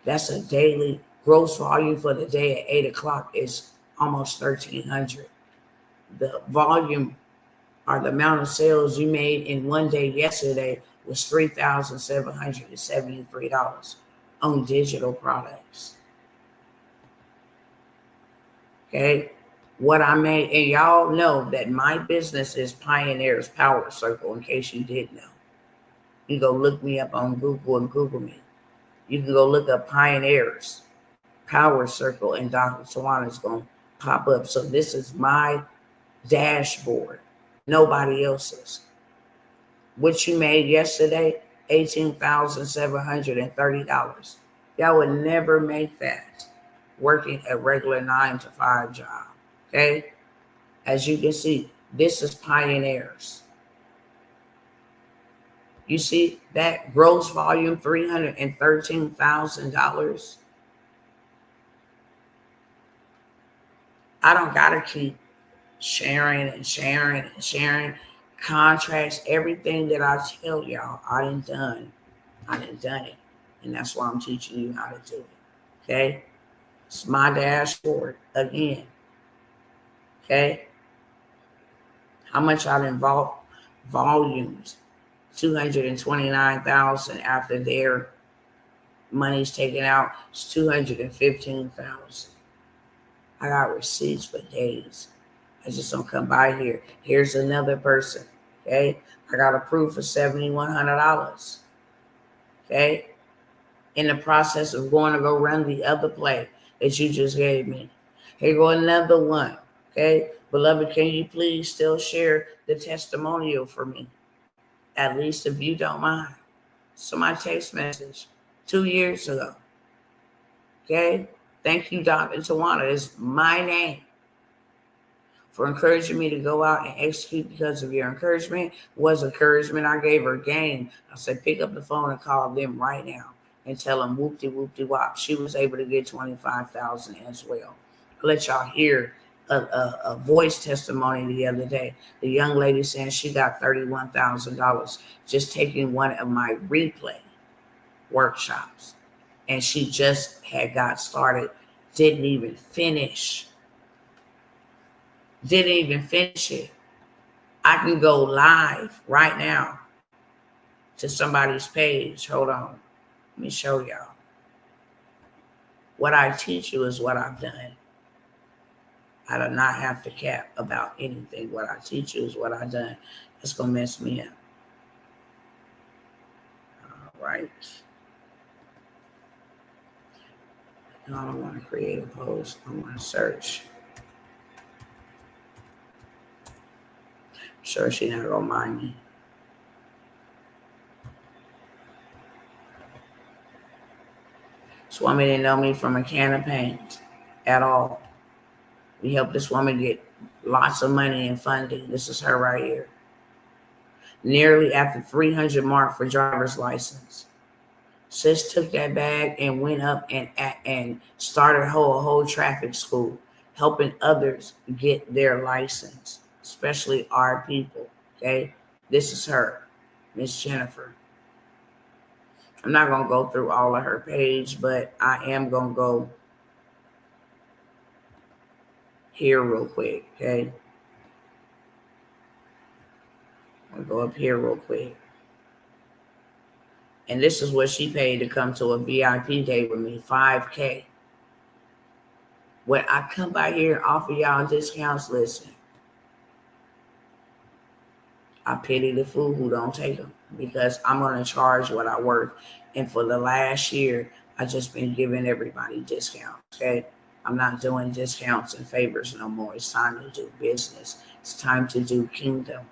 That's a daily gross volume for the day at 8 o'clock is almost 1,300. The volume or the amount of sales you made in one day yesterday was $3,773 on digital products. Okay? What I made, and y'all know that my business is Pioneers Power Circle, in case you didn't know. You go look me up on Google and Google me. You can go look up Pioneers Power Circle and Dr. Tawana's going to pop up. So this is my dashboard, nobody else's. What you made yesterday, $18,730. Y'all would never make that working a regular 9-to-5 job. Okay? As you can see, this is Pioneers. You see that gross volume, $313,000. I don't got to keep sharing and sharing and sharing contracts. Everything that I tell y'all, I done done it. And that's why I'm teaching you how to do it. Okay? It's my dashboard again. Okay? How much I involved volumes. 229,000 after their money's taken out. It's 215,000. I got receipts for days. I just don't come by here. Here's another person. Okay? I got approved for $7,100. Okay? In the process of going to go run the other play that you just gave me. Here go another one. Okay? Beloved, can you please still share the testimonial for me? At least if you don't mind. So my text message 2 years ago. Okay? Thank you, Dr. Tawana. It's my name for encouraging me to go out and execute because of your encouragement. Was encouragement. I gave her game. I said, pick up the phone and call them right now and tell them whoop-de-whoop-de-wop. She was able to get $25,000 as well. I'll let y'all hear a voice testimony the other day. The young lady saying she got $31,000 just taking one of my replay workshops. And she just had got started, didn't even finish it. I can go live right now to somebody's page. Hold on. Let me show y'all. What I teach you is what I've done. I do not have to cap about anything. What I teach you is what I've done. It's going to mess me up. All right. No, I don't want to create a post. I want to search. I'm sure she's not going to mind me. This woman didn't know me from a can of paint at all. We helped this woman get lots of money and funding. This is her right here. Nearly at the 300 mark for driver's license. Sis took that bag and went up and started a whole traffic school, helping others get their license, especially our people. Okay, this is her, Miss Jennifer. I'm not gonna go through all of her page, but I am gonna go here real quick. Okay, I'll go up here real quick. And this is what she paid to come to a VIP day with me, $5K. When I come by here and offer y'all discounts, listen, I pity the fool who don't take them because I'm going to charge what I worth. And for the last year, I just been giving everybody discounts, okay? I'm not doing discounts and favors no more. It's time to do business. It's time to do kingdom.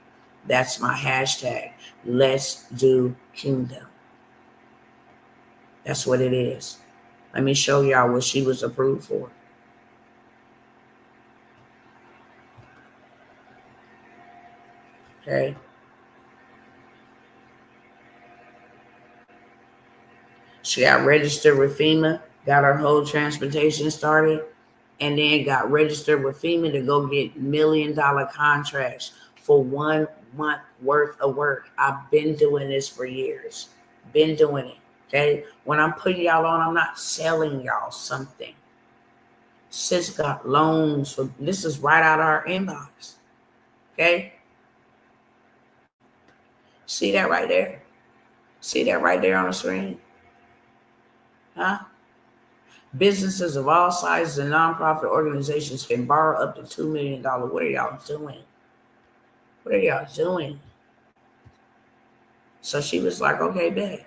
That's my hashtag. Let's do kingdom. That's what it is. Let me show y'all what she was approved for. Okay. She got registered with FEMA, got her whole transportation started, and then got registered with FEMA to go get $1 million contracts for 1 month worth of work. I've been doing this for years. Been doing it. Okay. When I'm putting y'all on, I'm not selling y'all something. Sis got loans for this is right out of our inbox. Okay. See that right there? See that right there on the screen? Huh? Businesses of all sizes and nonprofit organizations can borrow up to $2 million. What are y'all doing? What are y'all doing? So she was like, okay, bet.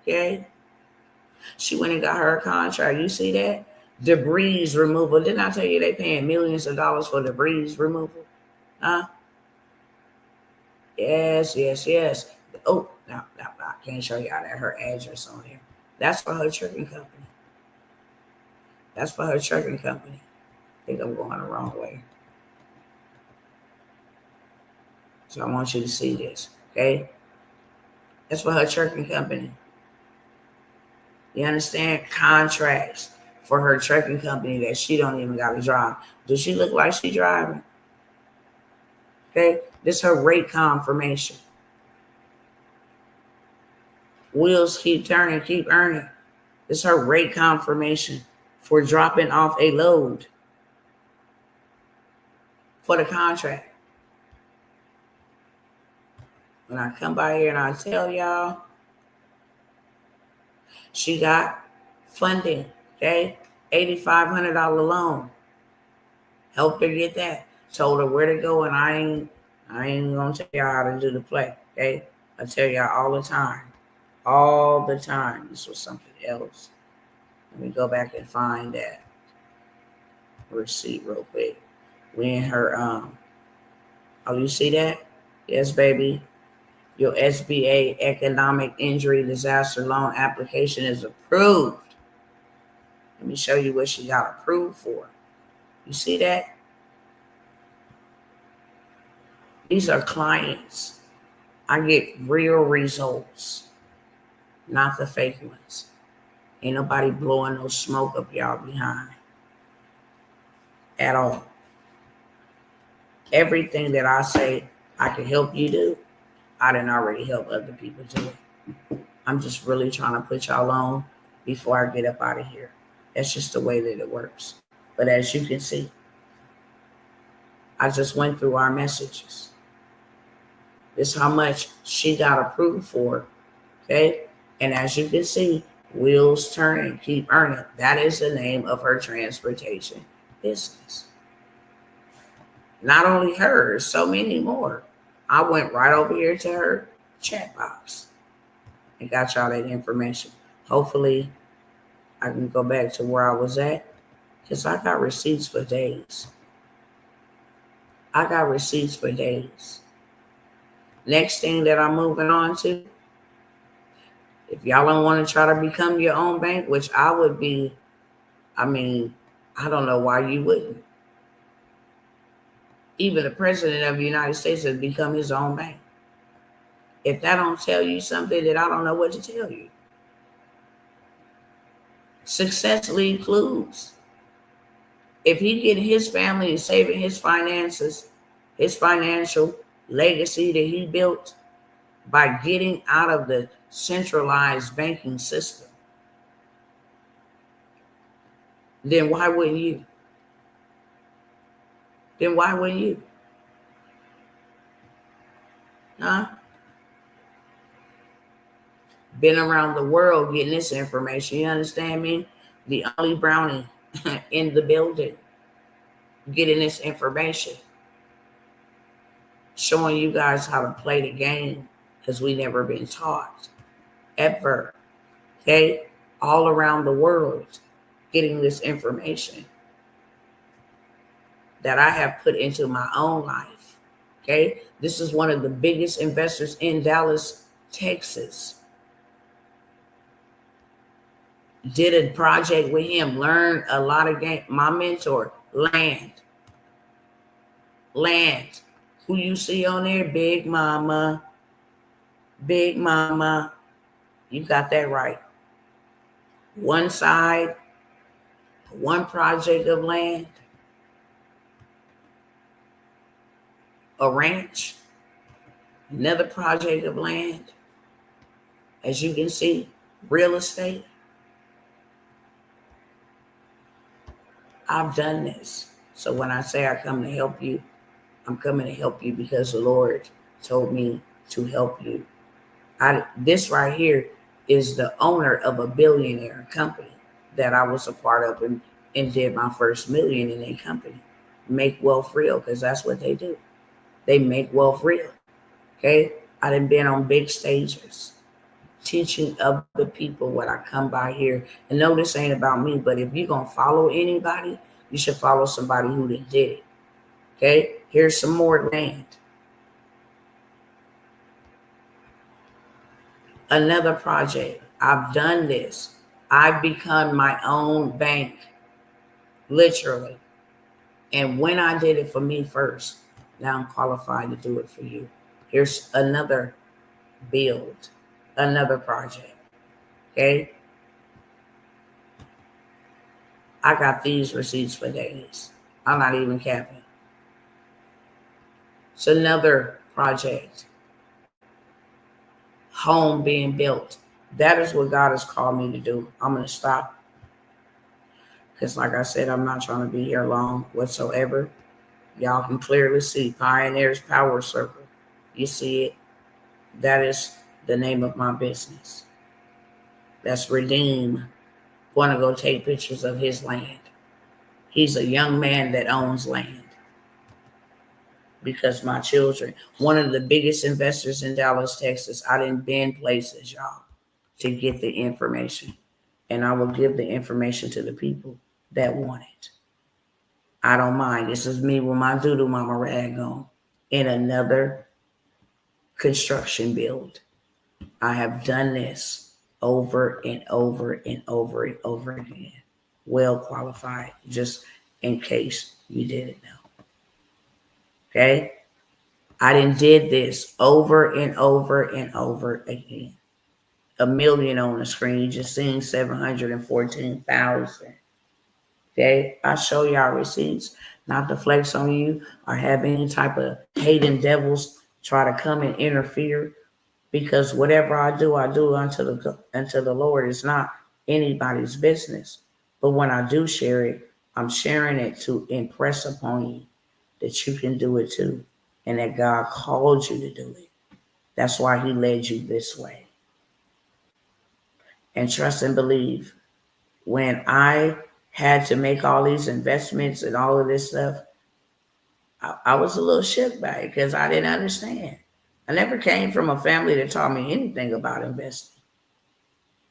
Okay. She went and got her a contract. You see that? Debris removal. Didn't I tell you they paying millions of dollars for debris removal? Huh? Yes. Oh, no, I can't show y'all that her address on here. That's for her trucking company. I think I'm going the wrong way. So I want you to see this, okay? That's for her trucking company. You understand? Contracts for her trucking company that she don't even got to drive. Does she look like she driving? Okay, this is her rate confirmation. Wheels keep turning, keep earning. This is her rate confirmation for dropping off a load for the contract. When I come by here and I tell y'all, she got funding, okay? $8,500 loan. Helped her get that. Told her where to go, and I ain't gonna tell y'all how to do the play, okay? I tell y'all all the time. All the time. This was something else. Let me go back and find that receipt real quick. We in her oh, you see that? Yes, baby. Your SBA economic injury disaster loan application is approved. Let me show you what she got approved for. You see that? These are clients. I get real results, not the fake ones. Ain't nobody blowing no smoke up y'all behind at all. Everything that I say I can help you do, I didn't already help other people do it. I'm just really trying to put y'all on before I get up out of here. That's just the way that it works. But as you can see, I just went through our messages. This is how much she got approved for, okay? And as you can see, wheels turning, keep earning. That is the name of her transportation business. Not only her, so many more. I went right over here to her chat box and got y'all that information. Hopefully, I can go back to where I was at because I got receipts for days. Next thing that I'm moving on to If y'all don't want to try to become your own bank, which I would be, I mean, I don't know why you wouldn't. Even the president of the United States has become his own bank. If that don't tell you something, then I don't know what to tell you. Success leaves clues. If he get his family and saving his finances, his financial legacy that he built by getting out of the centralized banking system, then why wouldn't you? Then why wouldn't you? Huh? Been around the world getting this information. You understand me? The only brownie in the building getting this information, showing you guys how to play the game because we never been taught ever. Okay? All around the world getting this information that I have put into my own life. Okay? This is one of the biggest investors in Dallas, Texas. Did a project with him, learned a lot of game. My mentor, Land. Who you see on there, Big Mama. Big Mama. You got that right. One side, one project of land, a ranch, another project of land. As you can see, real estate. I've done this. So when I say I come to help you, I'm coming to help you because the Lord told me to help you. This right here is the owner of a billionaire company that I was a part of and did my first million in a company. Make wealth real, because that's what they do. They make wealth real. Okay? I done been on big stages teaching other people what I come by here. And no, this ain't about me, but if you're going to follow anybody, you should follow somebody who did it. Okay? Here's some more land. Another project. I've done this. I've become my own bank, literally. And when I did it for me first, now I'm qualified to do it for you. Here's another build, another project. Okay? I got these receipts for days. I'm not even capping. It's another project. Home being built. That is what God has called me to do. I'm going to stop. Because like I said, I'm not trying to be here long whatsoever. Y'all can clearly see Pioneers Power Circle. You see it? That is the name of my business. That's Redeem. Going to go take pictures of his land. He's a young man that owns land. Because my children, one of the biggest investors in Dallas, Texas, I didn't bend places, y'all, to get the information. And I will give the information to the people that want it. I don't mind. This is me with my doo-doo mama rag on in another construction build. I have done this over and over and over and over again. Well qualified, just in case you didn't know. Okay? I done did this over and over and over again. A million on the screen. You just seen 714,000. Okay? I show y'all receipts, not to flex on you or have any type of hating devils try to come and interfere. Because whatever I do unto the Lord. It's not anybody's business. But when I do share it, I'm sharing it to impress upon you that you can do it too, and that God called you to do it. That's why he led you this way. And trust and believe, when I had to make all these investments and all of this stuff, I was a little shook by it because I didn't understand. I never came from a family that taught me anything about investing.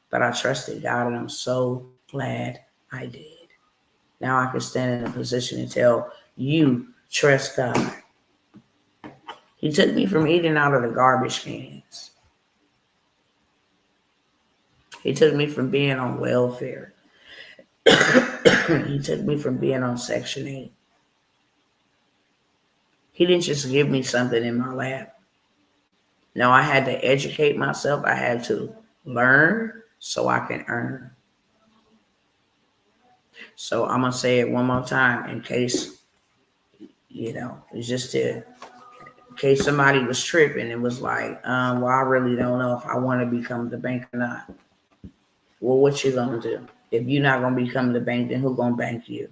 But I trusted God, and I'm so glad I did. Now I can stand in a position and tell you, trust God. He took me from eating out of the garbage cans. He took me from being on welfare. He took me from being on Section 8. He didn't just give me something in my lap. No, I had to educate myself. I had to learn so I can earn. So I'm going to say it one more time in case, it's just in case somebody was tripping and was like, well, I really don't know if I want to become the bank or not. Well, what you going to do? If you're not going to become the bank, then who going to bank you?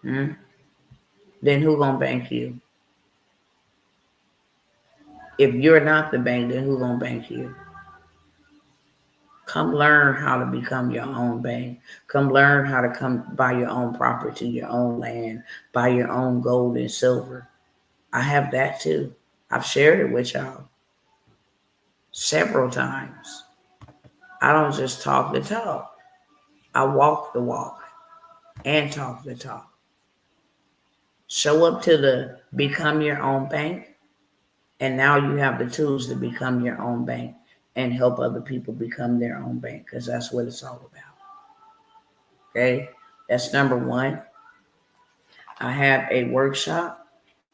Hmm? Then who going to bank you? If you're not the bank, then who going to bank you? Come learn how to become your own bank. Come learn how to come buy your own property, your own land, buy your own gold and silver. I have that too. I've shared it with y'all several times. I don't just talk the talk. I walk the walk and talk the talk. Show up to the become your own bank, and now you have the tools to become your own bank and help other people become their own bank, because that's what it's all about. Okay? That's number one. I have a workshop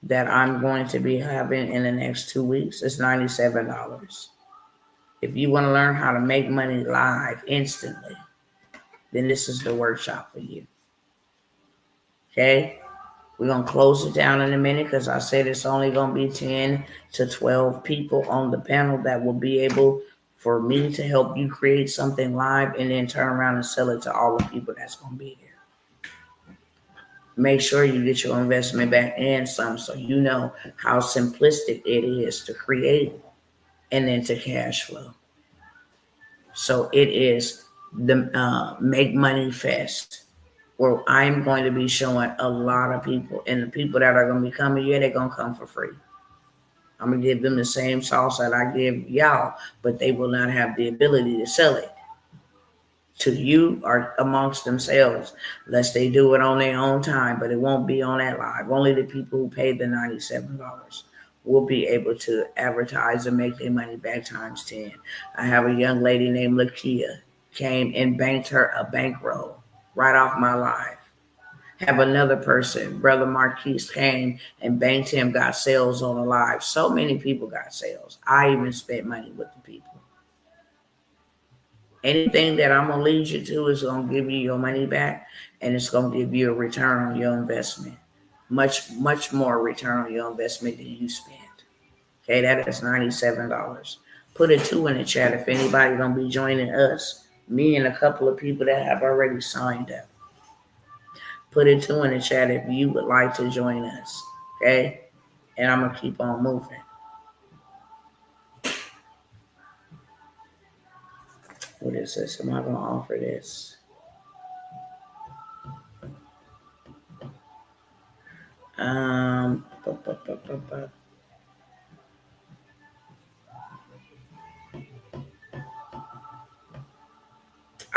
that I'm going to be having in the next 2 weeks. It's $97. If you want to learn how to make money live instantly, then this is the workshop for you. Okay? We're going to close it down in a minute because I said it's only going to be 10 to 12 people on the panel that will be able for me to help you create something live and then turn around and sell it to all the people that's going to be there. Make sure you get your investment back and some so you know how simplistic it is to create and then to cash flow. So it is the Make Money Fest, where I'm going to be showing a lot of people, and the people that are going to be coming, they're going to come for free. I'm going to give them the same sauce that I give y'all, but they will not have the ability to sell it to you or amongst themselves, unless they do it on their own time, but it won't be on that live. Only the people who paid the $97 will be able to advertise and make their money back times 10. I have a young lady named Lakia came and banked her a bankroll right off my live. Have another person, Brother Marquise, came and banked him, got sales on the live. So many people got sales. I even spent money with the people. Anything that I'm going to lead you to is going to give you your money back, and it's going to give you a return on your investment. Much, much more return on your investment than you spent. Okay, that is $97. Put a 2 in the chat if anybody going to be joining us. Me and a couple of people that have already signed up. Put a 2 in the chat if you would like to join us. Okay, and I'm going to keep on moving. What is this? Am I going to offer this?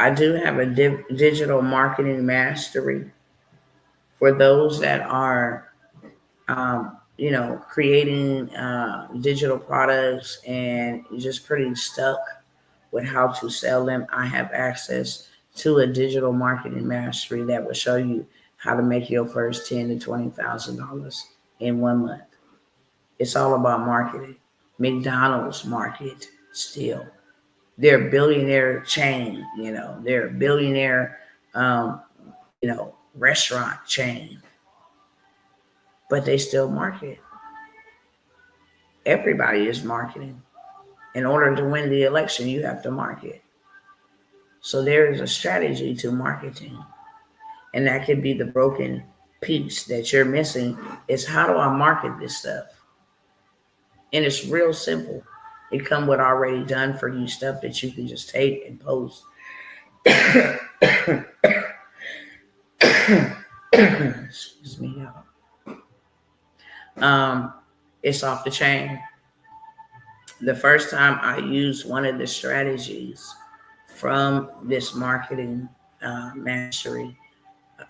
I do have a digital marketing mastery for those that are, creating digital products and just pretty stuck with how to sell them. I have access to a digital marketing mastery that will show you how to make your first $10,000 to $20,000 in 1 month. It's all about marketing. McDonald's market still. They're a billionaire chain, they're a billionaire, restaurant chain, but they still market. Everybody is marketing. In order to win the election, you have to market. So there is a strategy to marketing, and that could be the broken piece that you're missing is how do I market this stuff? And it's real simple. It come with already done for you stuff that you can just take and post. Excuse me, y'all. It's off the chain. The first time I used one of the strategies from this marketing mastery,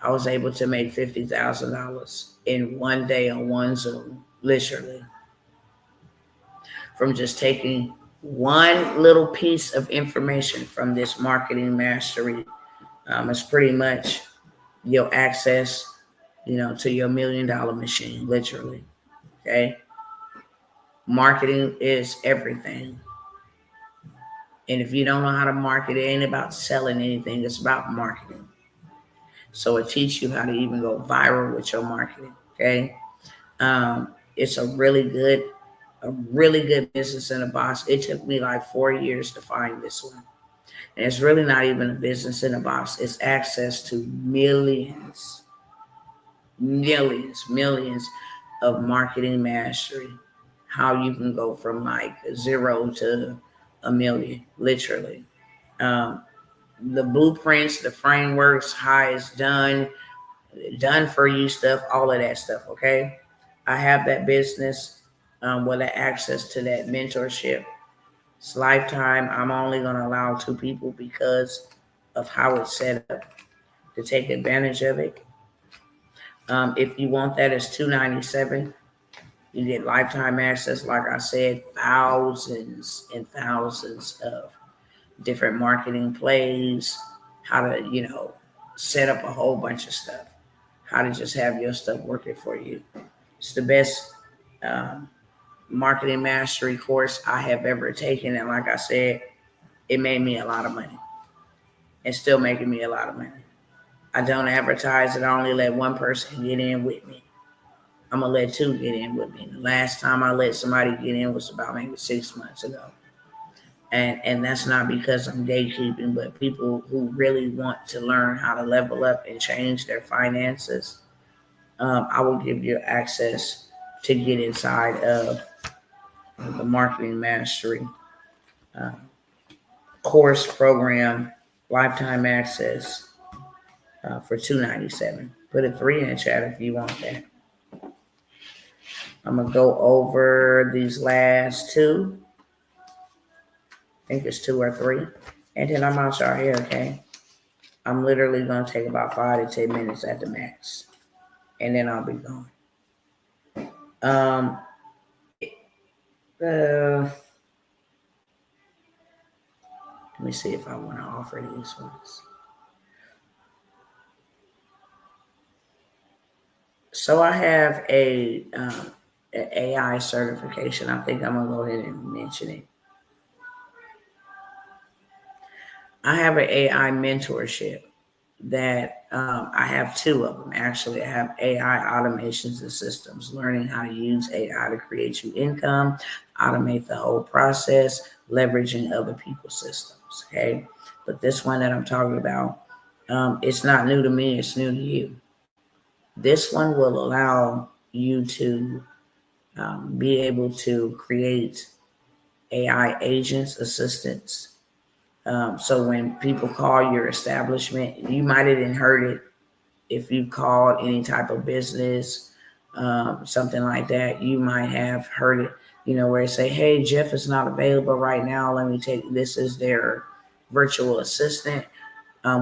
I was able to make $50,000 in 1 day on one Zoom, literally, from just taking One little piece of information from this marketing mastery is pretty much your access, to your $1 million machine, literally. Okay. Marketing is everything. And if you don't know how to market, it ain't about selling anything. It's about marketing. So it teaches you how to even go viral with your marketing. Okay. It's a really good business in a box. It took me like 4 years to find this one. And it's really not even a business in a box. It's access to millions of marketing mastery. How you can go from like 0 to a million, literally. Um, the blueprints, the frameworks, how it's done for you stuff, all of that stuff. Okay. I have that business with the access to that mentorship. It's lifetime. I'm only going to allow 2 people because of how it's set up to take advantage of it. If you want that, it's $297. You get lifetime access. Like I said, thousands and thousands of different marketing plays, how to, set up a whole bunch of stuff, how to just have your stuff working for you. It's the best um, marketing mastery course I have ever taken. And like I said, it made me a lot of money. It's still making me a lot of money. I don't advertise it. I only let one person get in with me. I'm going to let 2 get in with me. The last time I let somebody get in was about maybe 6 months ago. And that's not because I'm gatekeeping, but people who really want to learn how to level up and change their finances, I will give you access to get inside of the marketing mastery uh, course program, lifetime access for $297. Put a 3 in the chat if you want that. I'm gonna go over these last 2. I think it's 2 or 3, and then I'm out y'all here. Okay. I'm literally gonna take about 5 to 10 minutes at the max, and then I'll be gone. Um, let me see if I want to offer these ones. So I have an AI certification. I think I'm gonna go ahead and mention it. I have an AI mentorship that I have 2 of them actually. I have AI automations and systems, learning how to use AI to create you income, automate the whole process, leveraging other people's systems. Okay, but this one that I'm talking about, it's not new to me, it's new to you. This one will allow you to be able to create AI agents, assistants. So when people call your establishment, you might have heard it if you called any type of business, something like that. You might have heard it, where it say, "Hey, Jeff is not available right now. Let me take this as their virtual assistant."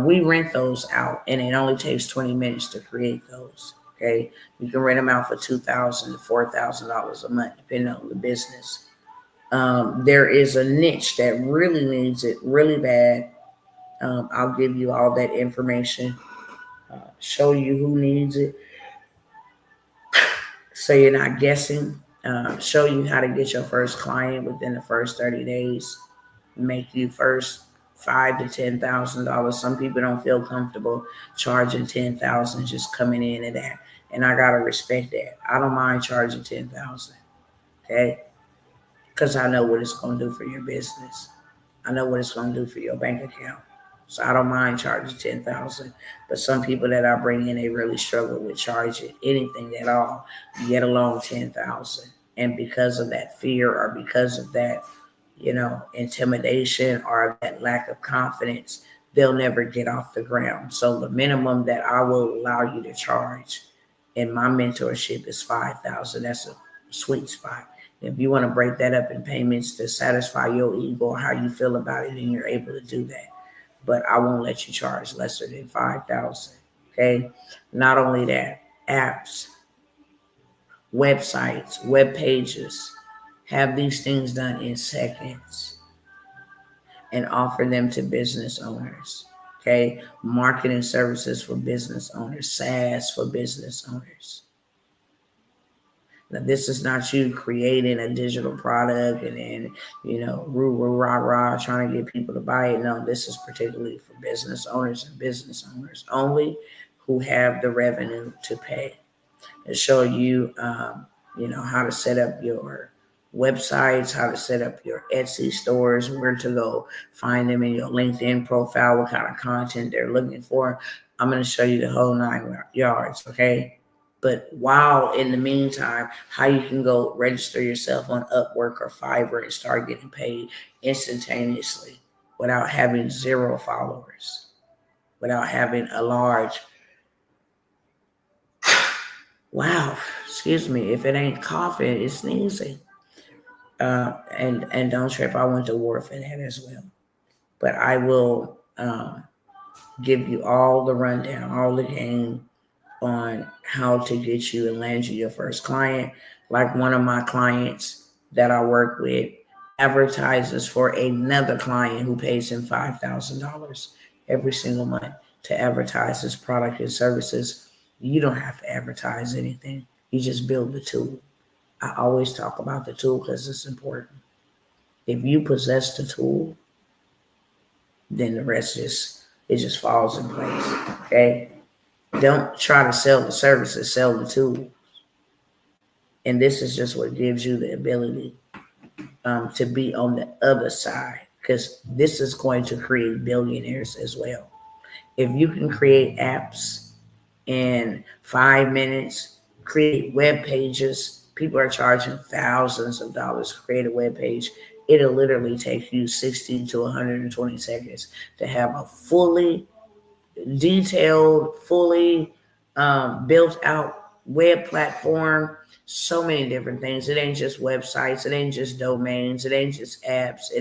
We rent those out, and it only takes 20 minutes to create those. Okay, you can rent them out for $2,000 to $4,000 a month, depending on the business. There is a niche that really needs it really bad. I'll give you all that information, show you who needs it, so you're not guessing. Show you how to get your first client within the first 30 days. Make you first $5,000 to $10,000. Some people don't feel comfortable charging $10,000 just coming in and that, and I gotta respect that. I don't mind charging $10,000, okay, because I know what it's gonna do for your business. I know what it's gonna do for your bank account. So I don't mind charging $10,000. But some people that I bring in, they really struggle with charging anything at all, get alone $10,000. And because of that fear, or because of that, intimidation, or that lack of confidence, they'll never get off the ground. So the minimum that I will allow you to charge in my mentorship is $5,000. That's a sweet spot. If you want to break that up in payments to satisfy your ego or how you feel about it, then you're able to do that. But I won't let you charge lesser than $5,000. Okay. Not only that, apps, websites, web pages, have these things done in seconds and offer them to business owners. Okay, marketing services for business owners, SaaS for business owners. Now, this is not you creating a digital product and then, roo, roo, rah, rah, trying to get people to buy it. No, this is particularly for business owners and business owners only who have the revenue to pay. And show you, how to set up your websites, how to set up your Etsy stores, where to go find them in your LinkedIn profile, what kind of content they're looking for. I'm going to show you the whole 9 yards, okay? But while in the meantime, how you can go register yourself on Upwork or Fiverr and start getting paid instantaneously without having 0 followers, without having a large, wow, excuse me, if it ain't coughing, it's sneezing. And don't trip, I went to war for that as well. But I will give you all the rundown, all the game on how to get you and land you your first client. Like one of my clients that I work with advertises for another client who pays him $5,000 every single month to advertise his product and services. You don't have to advertise anything. You just build the tool. I always talk about the tool because it's important. If you possess the tool, then the rest just falls in place. Okay? Don't try to sell the services, sell the tool. And this is just what gives you the ability to be on the other side, because this is going to create billionaires as well. If you can create apps in 5 minutes, create web pages, people are charging thousands of dollars to create a web page. It'll literally take you 60 to 120 seconds to have a fully detailed, fully built out web platform. So many different things. It ain't just websites. It ain't just domains. It ain't just apps.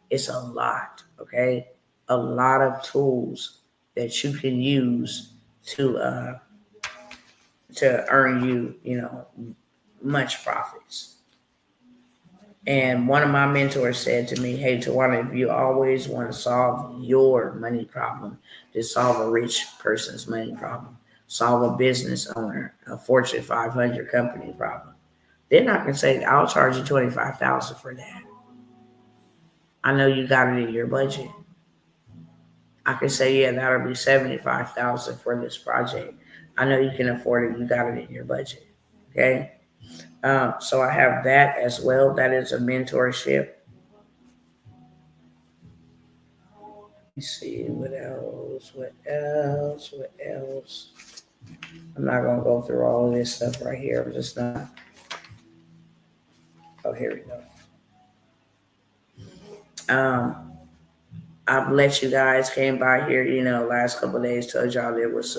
It's a lot, okay? A lot of tools that you can use to earn much profits. And one of my mentors said to me, "Hey, Tawana, if you always want to solve your money problem, just solve a rich person's money problem. Solve a business owner, a Fortune 500 company problem. Then I can say, I'll charge you $25,000 for that. I know you got it in your budget. I can say, yeah, that'll be $75,000 for this project. I know you can afford it. You got it in your budget." Okay. So I have that as well. That is a mentorship. Let's see what else. What else? What else? I'm not gonna go through all of this stuff right here. I'm just not. Oh, here we go. Um, I've let you guys came by here. Last couple of days told y'all there was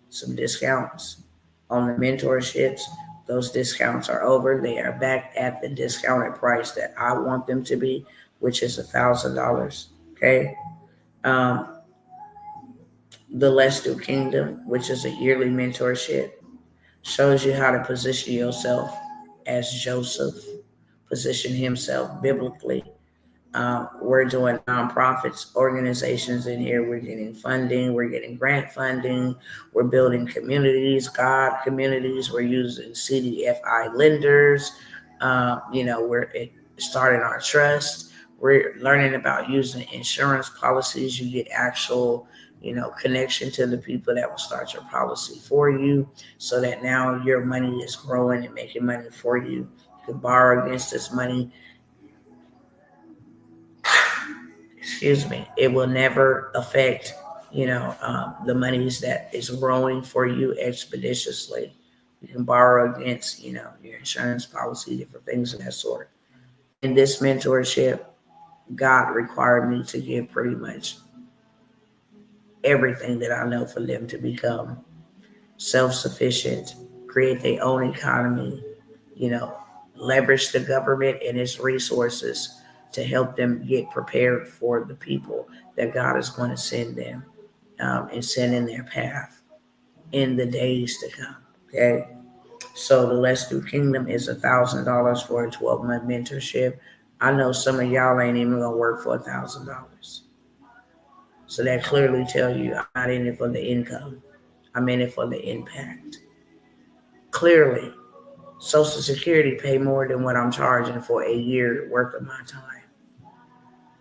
some discounts on the mentorships. Those discounts are over. They are back at the discounted price that I want them to be, which is $1,000. Okay. Um, the Let's Do Kingdom, which is a yearly mentorship, shows you how to position yourself as Joseph, position himself biblically. We're doing nonprofits, organizations in here. We're getting funding. We're getting grant funding. We're building communities, God communities. We're using CDFI lenders. We're starting our trust. We're learning about using insurance policies. You get actual, connection to the people that will start your policy for you, so that now your money is growing and making money for you. You can borrow against this money. Excuse me. It will never affect, the monies that is growing for you expeditiously. You can borrow against, your insurance policy, different things of that sort. In this mentorship, God required me to give pretty much everything that I know for them to become self-sufficient, create their own economy, you know, leverage the government and its resources to help them get prepared for the people that God is going to send them and send in their path in the days to come. Okay. So the Let's Do Kingdom is $1,000 for a 12-month mentorship. I know some of y'all ain't even gonna work for $1,000. So that clearly tells you I'm not in it for the income. I'm in it for the impact. Clearly, Social Security pay more than what I'm charging for a year worth of my time.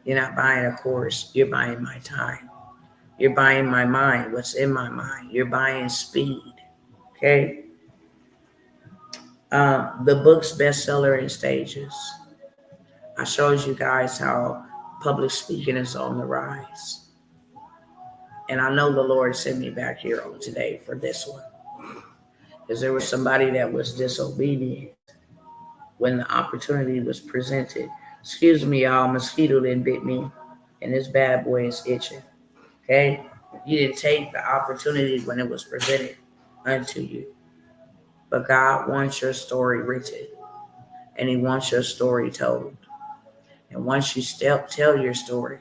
You're not buying a course, you're buying my time. You're buying my mind, what's in my mind. You're buying speed. Okay? The book's bestseller in stages. I showed you guys how public speaking is on the rise. And I know the Lord sent me back here on today for this one. Because there was somebody that was disobedient when the opportunity was presented. Excuse me, y'all, mosquito didn't bit me. And this bad boy is itching. Okay? You didn't take the opportunity when it was presented unto you. But God wants your story written. And He wants your story told. And once you tell your story,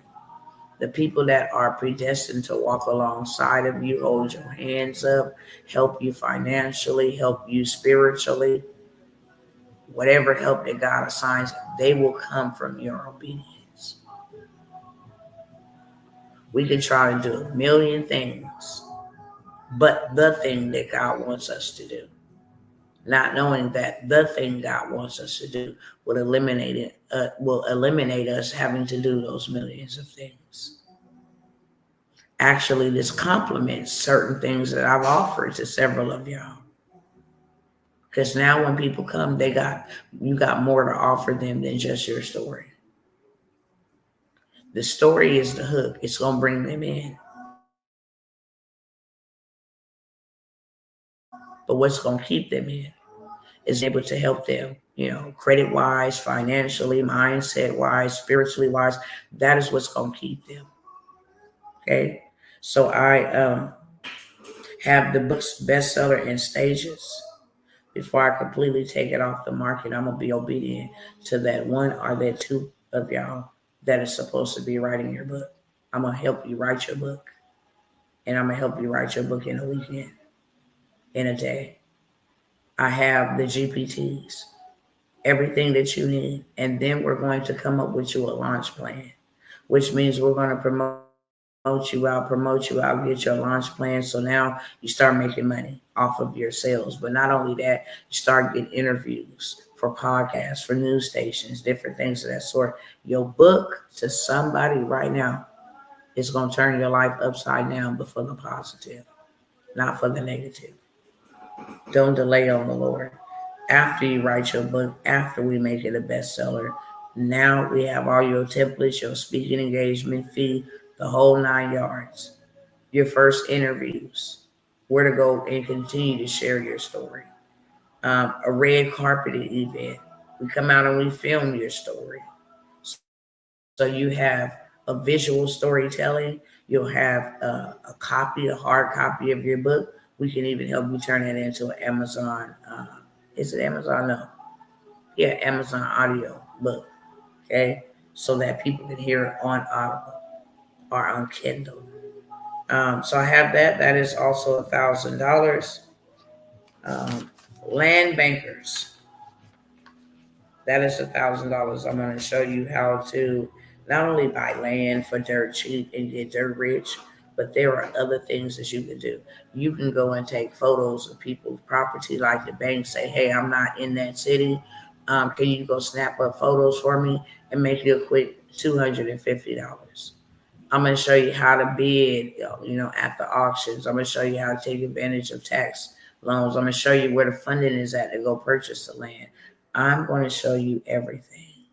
the people that are predestined to walk alongside of you, hold your hands up, help you financially, help you spiritually, whatever help that God assigns, they will come from your obedience. We can try to do a million things, but the thing that God wants us to do, not knowing that the thing God wants us to do will eliminate us having to do those millions of things. Actually, this complements certain things that I've offered to several of y'all. Because now when people come, you got more to offer them than just your story. The story is the hook. It's gonna bring them in. But what's gonna keep them in is able to help them, credit wise, financially, mindset wise, spiritually wise. That is what's gonna keep them. Okay. So I have the book's bestseller in stages. Before I completely take it off the market, I'm gonna be obedient to that one or that two of y'all that is supposed to be writing your book. I'm gonna help you write your book, and I'm gonna help you write your book in a weekend, in a day. I have the GPTs, everything that you need, and then we're going to come up with you a launch plan, which means we're going to promote you out, get your launch plan. So now you start making money off of your sales. But not only that, you start getting interviews for podcasts, for news stations, different things of that sort. Your book to somebody right now is going to turn your life upside down, but for the positive, not for the negative. Don't delay on the Lord. After you write your book, after we make it a bestseller, now we have all your templates, your speaking engagement fee, the whole 9 yards, your first interviews, where to go and continue to share your story. A red carpeted event. We come out and we film your story. So you have a visual storytelling. You'll have a hard copy of your book. We can even help you turn it into an Amazon. Is it Amazon? No. Yeah, Amazon audio book. Okay. So that people can hear it on Audible or on Kindle. So I have that. That is also $1,000. Land bankers. That is $1,000. I'm going to show you how to not only buy land for dirt cheap and get dirt rich, but there are other things that you can do. You can go and take photos of people's property, like the bank say, "Hey, I'm not in that city. Can you go snap up photos for me and make you a quick $250?" I'm going to show you how to bid, at the auctions. I'm going to show you how to take advantage of tax loans. I'm going to show you where the funding is at to go purchase the land. I'm going to show you everything,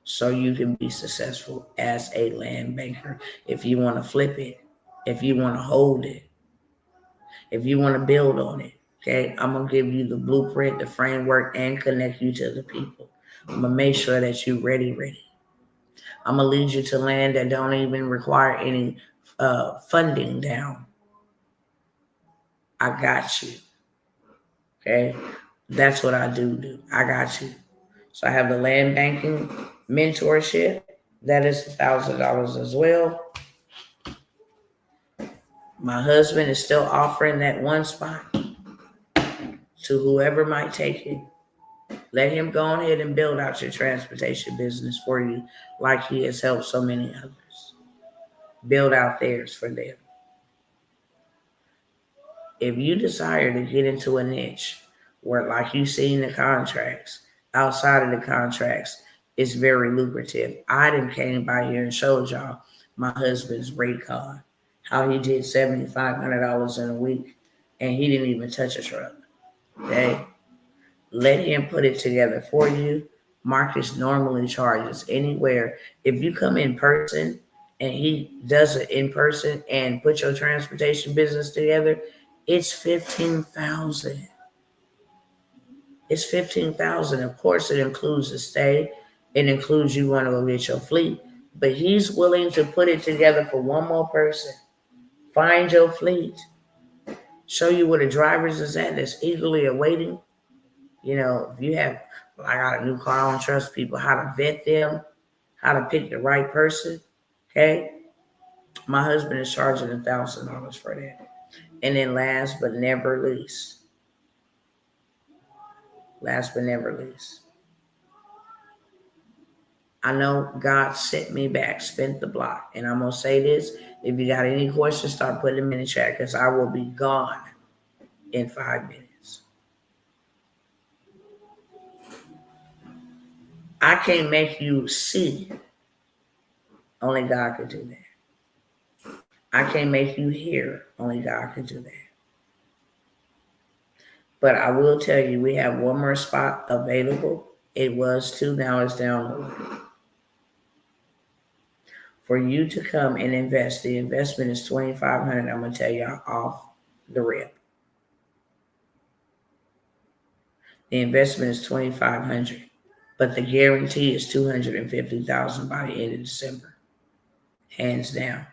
so you can be successful as a land banker. If you want to flip it, if you want to hold it, if you want to build on it, okay, I'm going to give you the blueprint, the framework, and connect you to the people. I'm going to make sure that you're ready. I'm going to lead you to land that don't even require any funding down. I got you. Okay? That's what I do. I got you. So I have the land banking mentorship. That is $1,000 as well. My husband is still offering that one spot to whoever might take it. Let him go ahead and build out your transportation business for you, like he has helped so many others. Build out theirs for them. If you desire to get into a niche where, like you see in the contracts, outside of the contracts, it's very lucrative. I done came by here and showed y'all my husband's rate card, how he did $7,500 in a week, and he didn't even touch a truck. Okay? Let him put it together for you. Marcus normally charges anywhere. If you come in person and he does it in person and put your transportation business together, it's 15,000. It's 15,000. Of course, it includes the stay. It includes you want to go get your fleet. But he's willing to put it together for one more person. Find your fleet. Show you where the drivers is at that's eagerly awaiting. You know, if you have, I got a new car, I don't trust people, how to vet them, how to pick the right person. Okay. My husband is charging $1,000 for that. And then last but never least, I know God sent me back, spent the block. And I'm going to say this. If you got any questions, start putting them in the chat because I will be gone in 5 minutes. I can't make you see. Only God can do that. I can't make you hear. Only God can do that. But I will tell you, we have one more spot available. It was 2, now it's down to 1. For you to come and invest, the investment is $2,500. I'm going to tell y'all off the rip. The investment is $2,500, but the guarantee is $250,000 by the end of December, hands down.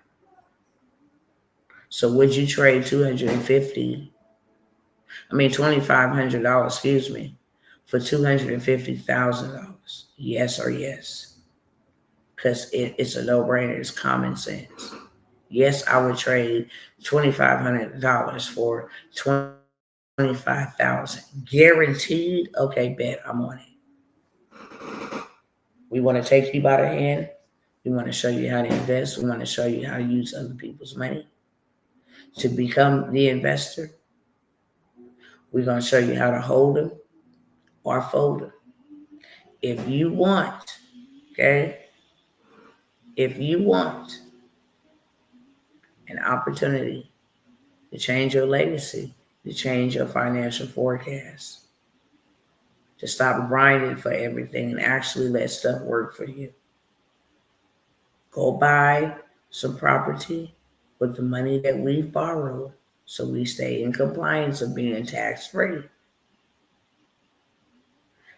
So would you trade $2,500, excuse me, for $250,000? Yes or yes? Because it's a no-brainer. It's common sense. Yes, I would trade $2,500 for $25,000 guaranteed. Okay, bet, I'm on it. We want to take you by the hand. We want to show you how to invest. We want to show you how to use other people's money to become the investor. We're going to show you how to hold them or fold them. If you want, okay, if you want an opportunity to change your legacy, to change your financial forecast, to stop grinding for everything and actually let stuff work for you, go buy some property with the money that we've borrowed so we stay in compliance of being tax-free.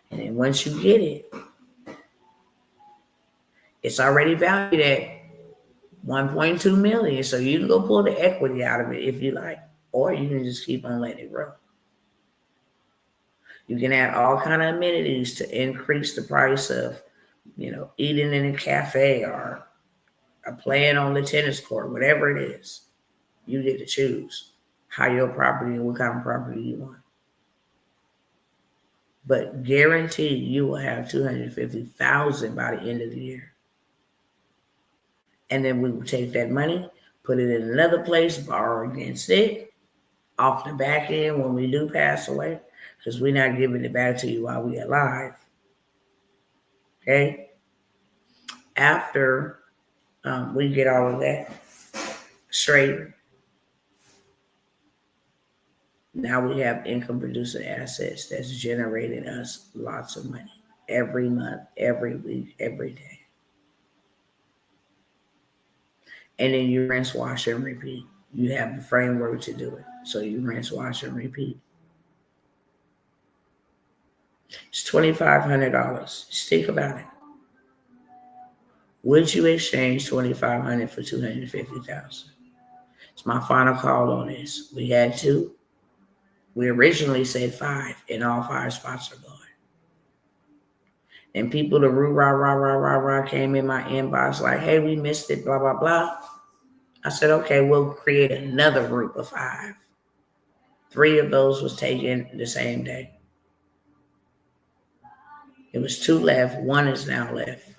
And then once you get it, it's already valued at $1.2 million. So you can go pull the equity out of it if you like, or you can just keep on letting it grow. You can add all kind of amenities to increase the price of, eating in a cafe or playing on the tennis court, whatever it is. You get to choose how your property and what kind of property you want. But guaranteed you will have $250,000 by the end of the year. And then we will take that money, put it in another place, borrow against it, off the back end when we do pass away, because we're not giving it back to you while we're alive. Okay? After we get all of that straight, now we have income producing assets that's generating us lots of money every month, every week, every day. And then you rinse, wash, and repeat. You have the framework to do it. So you rinse, wash, and repeat. It's $2,500. Just think about it. Would you exchange $2,500 for $250,000? It's my final call on this. We had 2. We originally said 5, and all 5 spots are gone. And people, the rah, rah, rah, rah, rah, rah, came in my inbox like, hey, we missed it, blah, blah, blah. I said, okay, we'll create another group of 5. 3 of those was taken the same day. It was 2 left. 1 is now left.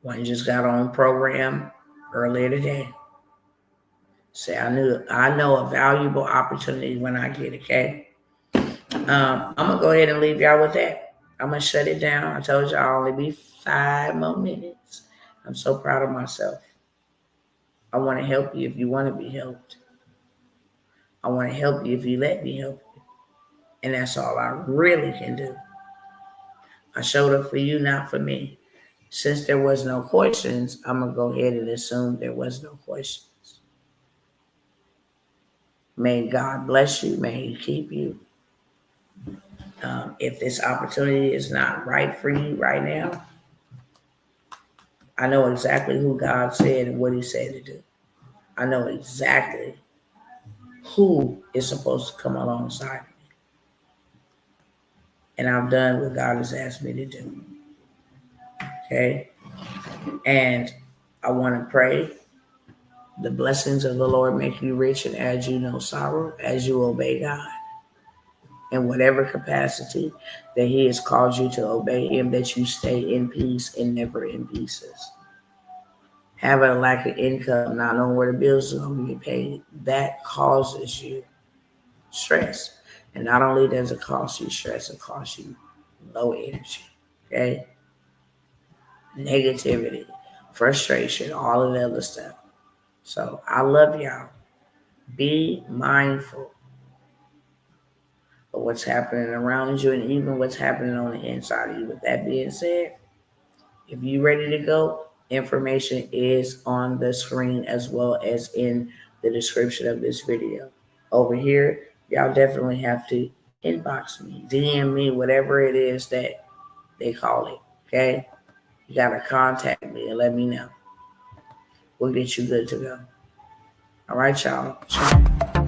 1 just got on program earlier today. Say, I know a valuable opportunity when I get it, okay? I'm going to go ahead and leave y'all with that. I'm going to shut it down. I told y'all I'll only be 5 more minutes. I'm so proud of myself. I want to help you if you want to be helped. I want to help you if you let me help you. And that's all I really can do. I showed up for you, not for me. Since there was no questions, I'm going to go ahead and assume there was no questions. May God bless you. May He keep you. If this opportunity is not right for you right now, I know exactly who God said and what He said to do. I know exactly who is supposed to come alongside me. And I've done what God has asked me to do. Okay? And I want to pray. The blessings of the Lord make you rich and add you no sorrow as you obey God. In whatever capacity that He has called you to obey Him, that you stay in peace and never in pieces. Having a lack of income, not knowing where the bills are going to get paid, that causes you stress. And not only does it cause you stress, it causes you low energy. Okay? Negativity, frustration, all of the other stuff. So I love y'all. Be mindful of what's happening around you and even what's happening on the inside of you. With that being said, if you're ready to go, information is on the screen as well as in the description of this video. Over here, y'all definitely have to inbox me, DM me, whatever it is that they call it, okay? You got to contact me and let me know. We'll get you good to go. All right, y'all. Ciao.